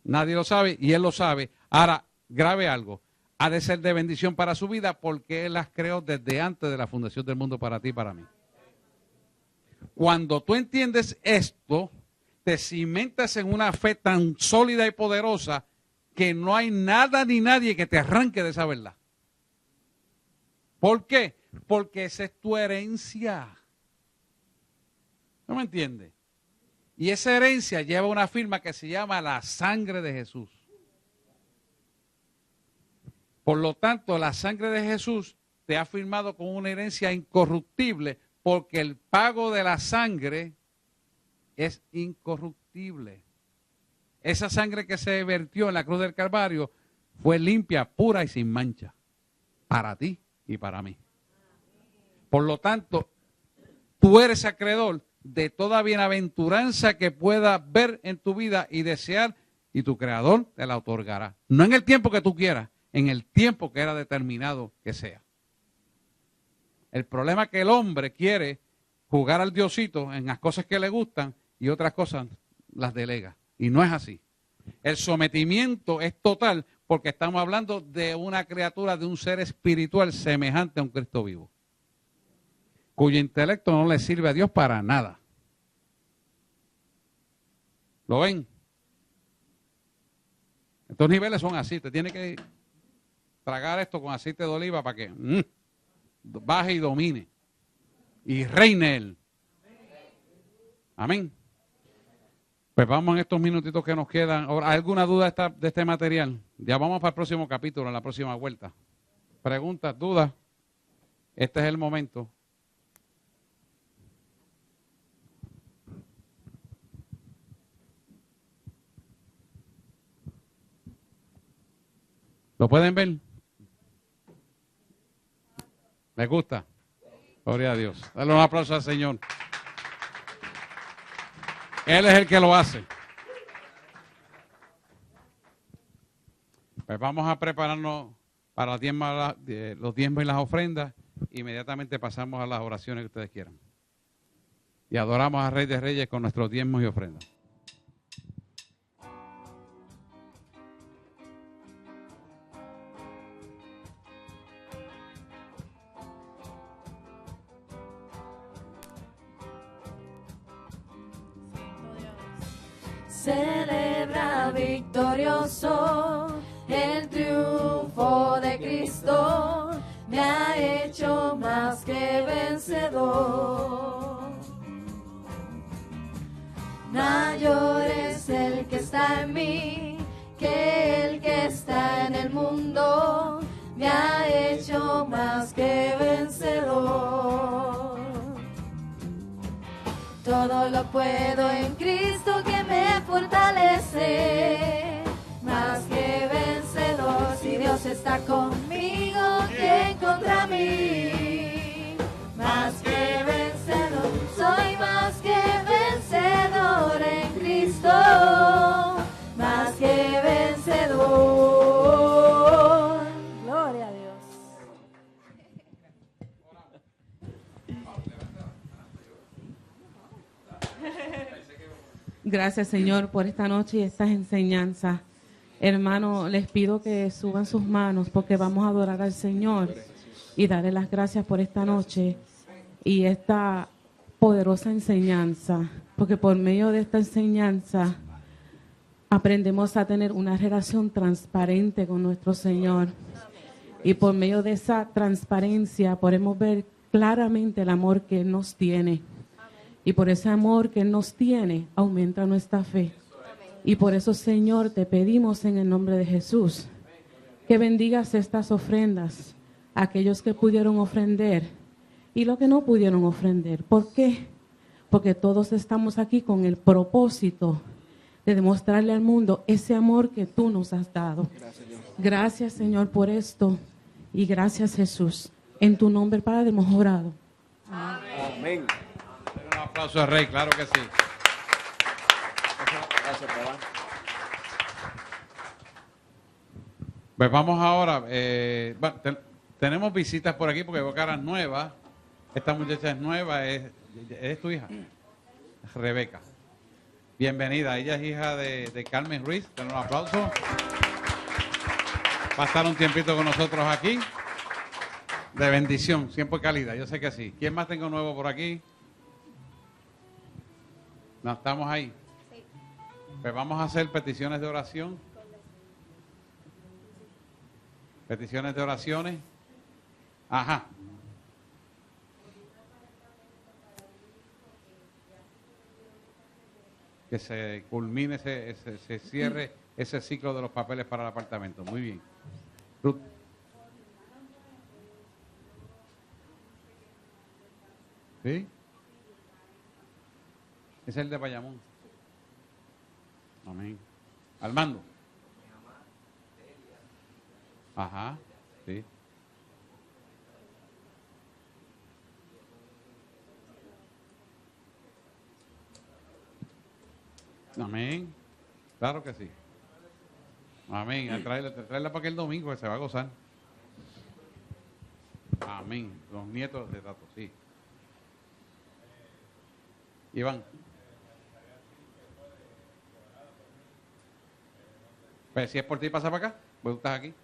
nadie lo sabe y Él lo sabe. Ahora, grave algo, ha de ser de bendición para su vida porque Él las creó desde antes de la fundación del mundo para ti y para mí. Cuando tú entiendes esto, te cimentas en una fe tan sólida y poderosa que no hay nada ni nadie que te arranque de esa verdad. ¿Por qué? Porque esa es tu herencia. ¿No me entiendes? Y esa herencia lleva una firma que se llama la sangre de Jesús. Por lo tanto, la sangre de Jesús te ha firmado con una herencia incorruptible, porque el pago de la sangre es incorruptible. Esa sangre que se vertió en la cruz del Calvario fue limpia, pura y sin mancha, para ti y para mí. Por lo tanto, tú eres acreedor de toda bienaventuranza que puedas ver en tu vida y desear, y tu Creador te la otorgará. No en el tiempo que tú quieras, en el tiempo que era determinado que sea. El problema es que el hombre quiere jugar al diosito en las cosas que le gustan y otras cosas las delega. Y no es así. El sometimiento es total porque estamos hablando de una criatura, de un ser espiritual semejante a un Cristo vivo, cuyo intelecto no le sirve a Dios para nada. ¿Lo ven? Estos niveles son así. Te tiene que tragar esto con aceite de oliva para que baje y domine y reine Él. Amén. Pues vamos en estos minutitos que nos quedan. Ahora, ¿hay alguna duda de este material? Ya vamos para el próximo capítulo, en la próxima vuelta. Preguntas, dudas. Este es el momento. ¿Lo pueden ver? ¿Les gusta? Gloria a Dios. Dale un aplauso al Señor. Él es el que lo hace. Pues vamos a prepararnos para los diezmos y las ofrendas. Inmediatamente pasamos a las oraciones que ustedes quieran. Y adoramos a Rey de Reyes con nuestros diezmos y ofrendas. Celebra victorioso el triunfo de Cristo, me ha hecho más que vencedor. Mayor es el que está en mí que el que está en el mundo, me ha hecho más que vencedor. Todo lo puedo en Cristo que me fortalece, más que vencedor. Si Dios está conmigo, ¿quién contra mí? Más que vencedor, soy más que vencedor en Cristo, más que vencedor. Gloria a Dios. Gracias, Señor, por esta noche y estas enseñanzas. Hermano, les pido que suban sus manos porque vamos a adorar al Señor y darle las gracias por esta noche y esta poderosa enseñanza, porque por medio de esta enseñanza aprendemos a tener una relación transparente con nuestro Señor y por medio de esa transparencia podemos ver claramente el amor que Él nos tiene. Y por ese amor que Él nos tiene, aumenta nuestra fe. Y por eso, Señor, te pedimos en el nombre de Jesús, que bendigas estas ofrendas, a aquellos que pudieron ofrender y los que no pudieron ofrender. ¿Por qué? Porque todos estamos aquí con el propósito de demostrarle al mundo ese amor que tú nos has dado. Gracias, Señor, por esto. Y gracias, Jesús. En tu nombre, Padre, hemos orado. Amén. Un aplauso al Rey, claro que sí. Gracias, papá. Pues vamos ahora. Bueno, tenemos visitas por aquí porque veo caras nuevas. Esta muchacha es nueva, es tu hija, Rebeca. Bienvenida, ella es hija de Carmen Ruiz. Denle un aplauso. Va a estar un tiempito con nosotros aquí. De bendición, siempre calidad, yo sé que sí. ¿Quién más tengo nuevo por aquí? No, estamos ahí. Sí. Pues vamos a hacer peticiones de oración. Peticiones de oraciones. Ajá. Que se culmine, se cierre ese ciclo de los papeles para el apartamento. Muy bien. Ruth. ¿Sí? Es el de Bayamón. Amén. Armando. Ajá, sí. Amén. Claro que sí. Amén. A traerla para que el domingo que se va a gozar. Amén. Los nietos de Tato, sí. Iván. Pues si es por ti, pasa para acá. Pues tú estás aquí.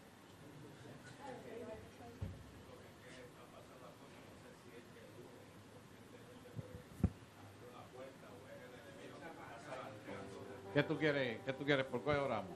¿Qué tú quieres? ¿Qué tú quieres? ¿Por qué oramos?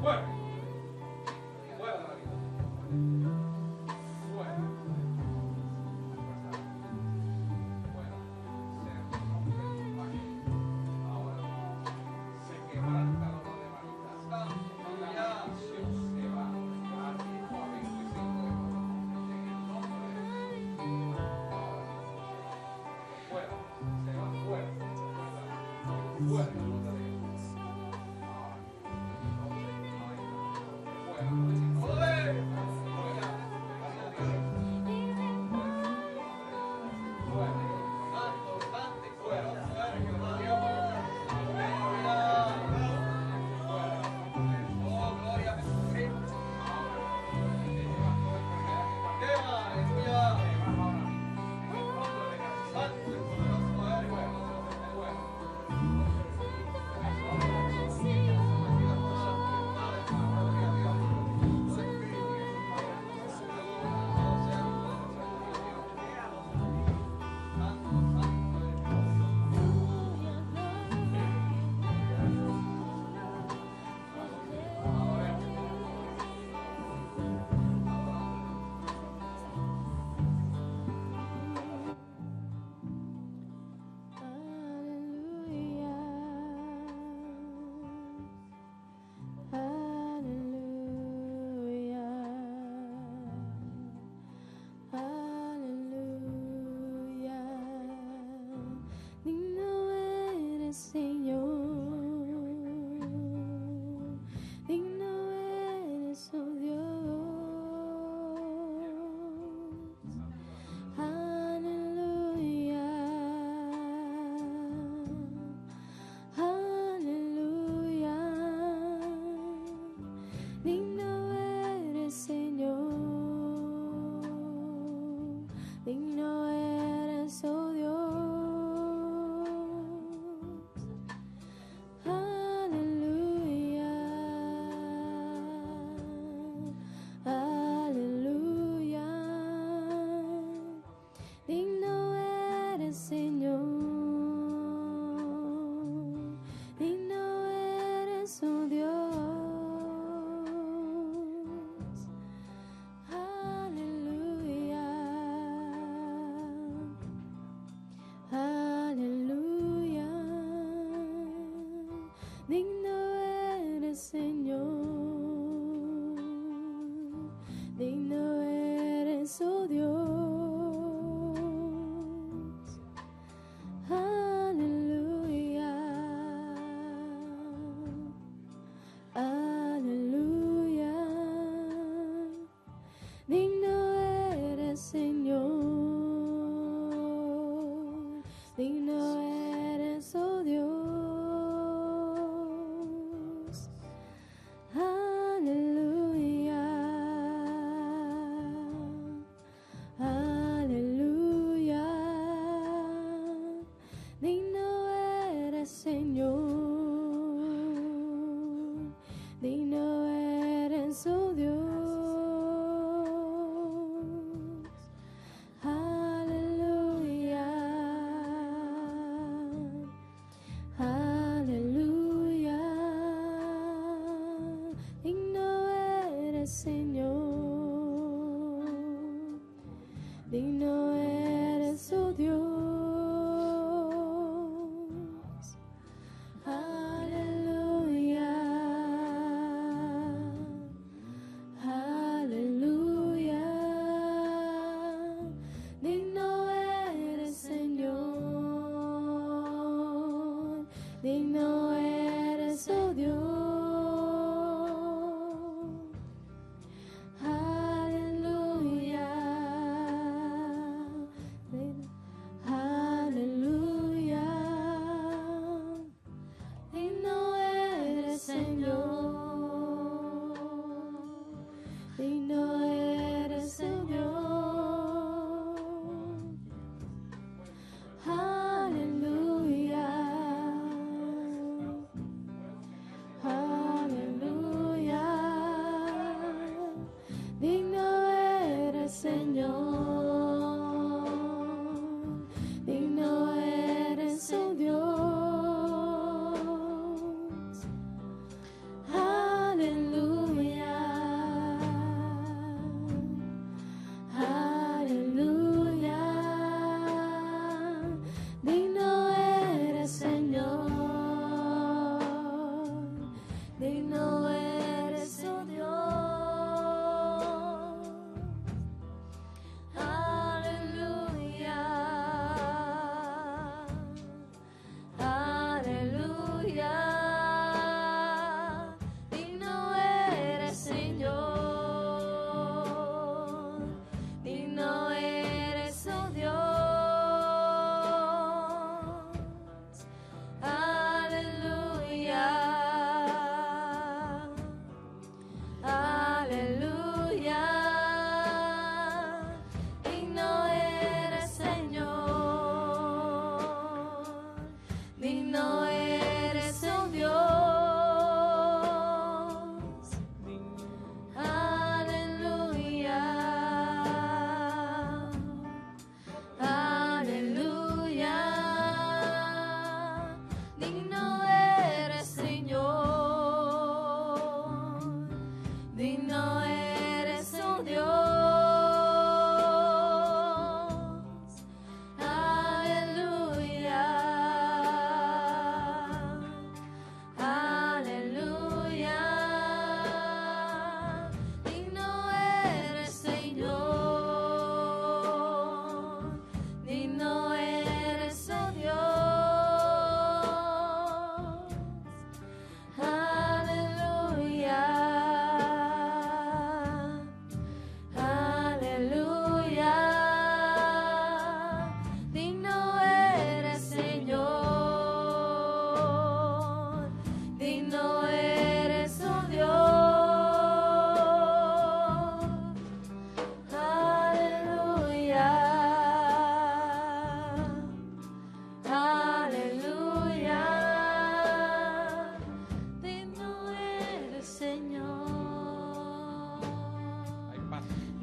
Fuera. Fuera de la vida. Fuera. Fuera. Ahora se quebranta la obra de vanidad. La maldición se va. Arriba, 25 de mayo. En el nombre de Jesús. Fuera. Se va fuera. Fuera.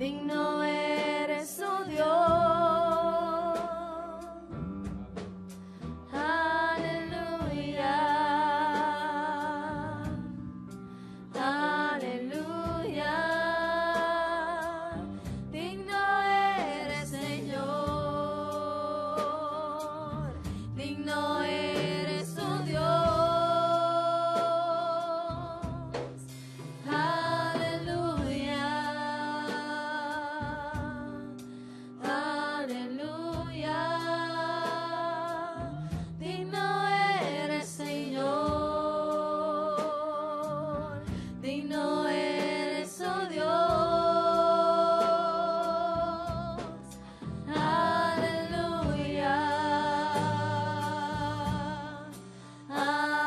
digno eres, oh Dios. Aleluya, aleluya, digno eres, Señor, digno eres, oh Dios. Aleluya, aleluya, digno eres, Señor, digno eres, oh Dios. Aleluya,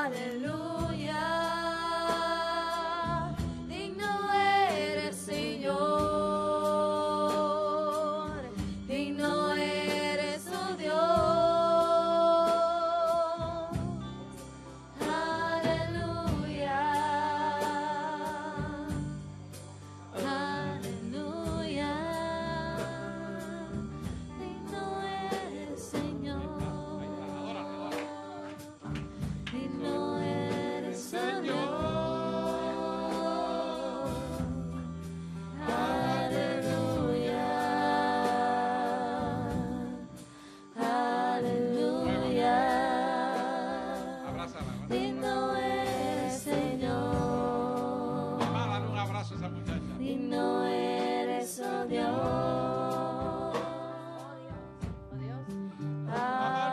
aleluya, digno eres, Señor, digno eres, oh Dios. Aleluya, aleluya, digno eres, Señor, digno eres, Señor. Aleluya, aleluya, Abrázala. digno eres, Señor, Mamá, dale un abrazo a esa muchacha. digno eres, oh Dios.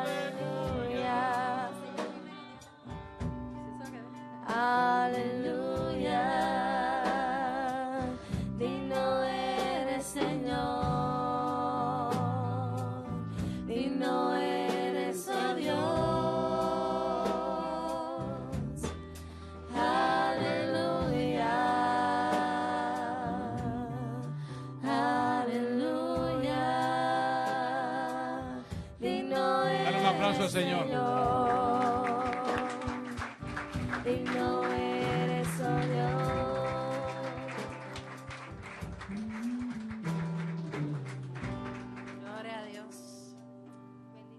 Aleluya, aleluya, digno eres, Señor, digno eres, oh Dios. Aleluya, aleluya, digno eres, Dale un aplauso al Señor. digno eres, oh Dios. Gloria a Dios.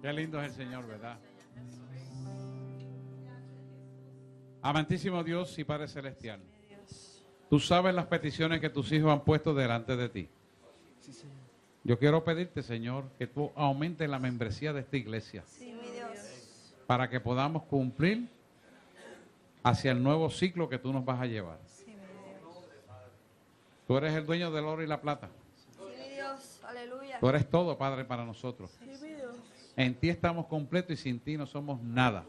Qué lindo es el Señor, ¿verdad? Amantísimo Dios y Padre Celestial, tú sabes las peticiones que tus hijos han puesto delante de ti. Yo quiero pedirte, Señor, que tú aumentes la membresía de esta iglesia para que podamos cumplir hacia el nuevo ciclo que tú nos vas a llevar. Tú eres el dueño del oro y la plata. Sí, mi Dios. Aleluya. Tú eres todo, Padre, para nosotros. En ti estamos completos y sin ti no somos nada.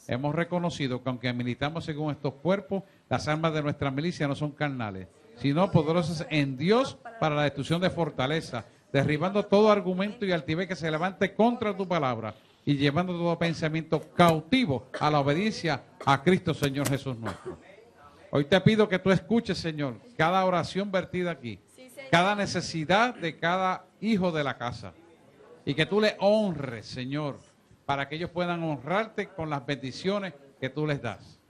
Hemos reconocido que aunque militamos según estos cuerpos, las armas de nuestra milicia no son carnales, sino poderosas en Dios para la destrucción de fortaleza, derribando todo argumento y altivez que se levante contra tu palabra y llevando todo pensamiento cautivo a la obediencia a Cristo Señor Jesús nuestro. Hoy te pido que tú escuches, Señor, cada oración vertida aquí, cada necesidad de cada hijo de la casa, y que tú le honres, Señor, para que ellos puedan honrarte con las bendiciones que tú les das.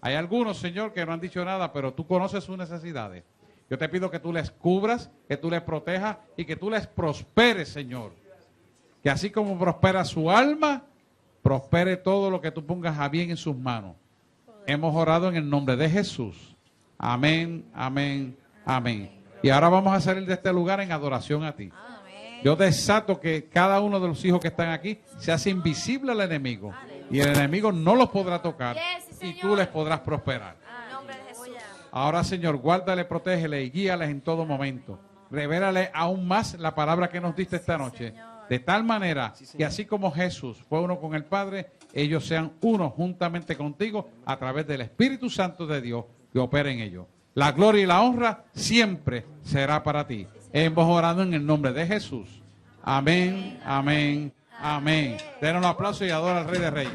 Hay algunos, Señor, que no han dicho nada, pero tú conoces sus necesidades. Yo te pido que tú les cubras, que tú les protejas y que tú les prosperes, Señor. Que así como prospera su alma, prospere todo lo que tú pongas a bien en sus manos. Hemos orado en el nombre de Jesús. Amén, amén, amén. Y ahora vamos a salir de este lugar en adoración a ti. Yo desato que cada uno de los hijos que están aquí se hace invisible al enemigo. Y el enemigo no los podrá tocar. Y tú les podrás prosperar. En nombre de Jesús. Ahora, Señor, guárdale, protégele y guíales en todo momento. Revélale aún más la palabra que nos diste esta noche. De tal manera que así como Jesús fue uno con el Padre, ellos sean uno juntamente contigo a través del Espíritu Santo de Dios que opera en ellos. La gloria y la honra siempre será para ti. Hemos orado en el nombre de Jesús. Amén, amén, amén. Den un aplauso y adora al Rey de Reyes.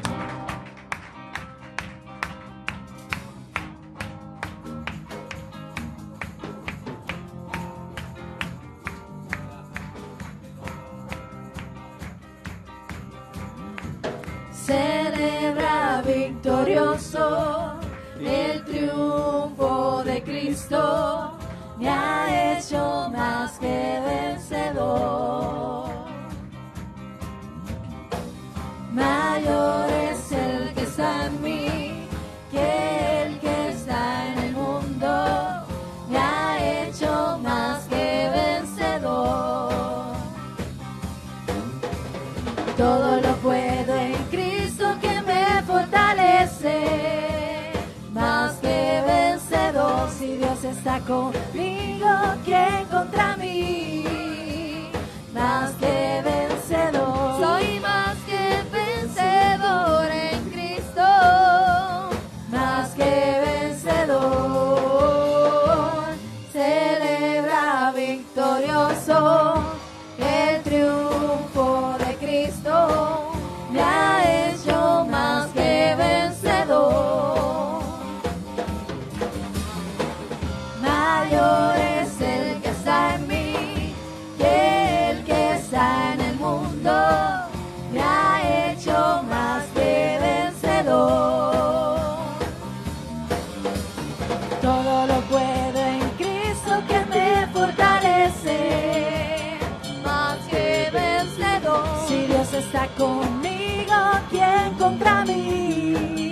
Celebra victorioso el triunfo de Cristo. Me ha hecho más que vencedor. Mayor es el que está en mí que el que está en el mundo. Me ha hecho más que vencedor. Todo lo puedo en Cristo que me fortalece. Más que vencedor, si Dios está conmigo, ¿quién contra mí? Más que vencedor, soy más que vencedor en Cristo. Más que vencedor, celebra victorioso el triunfo de Cristo. Me ha hecho más que vencedor. Mayor es el que está en mí que el que está en el mundo. Me ha hecho más que vencedor. Todo lo puedo en Cristo que me fortalece. Más que vencedor. Si Dios está conmigo, ¿quién contra mí?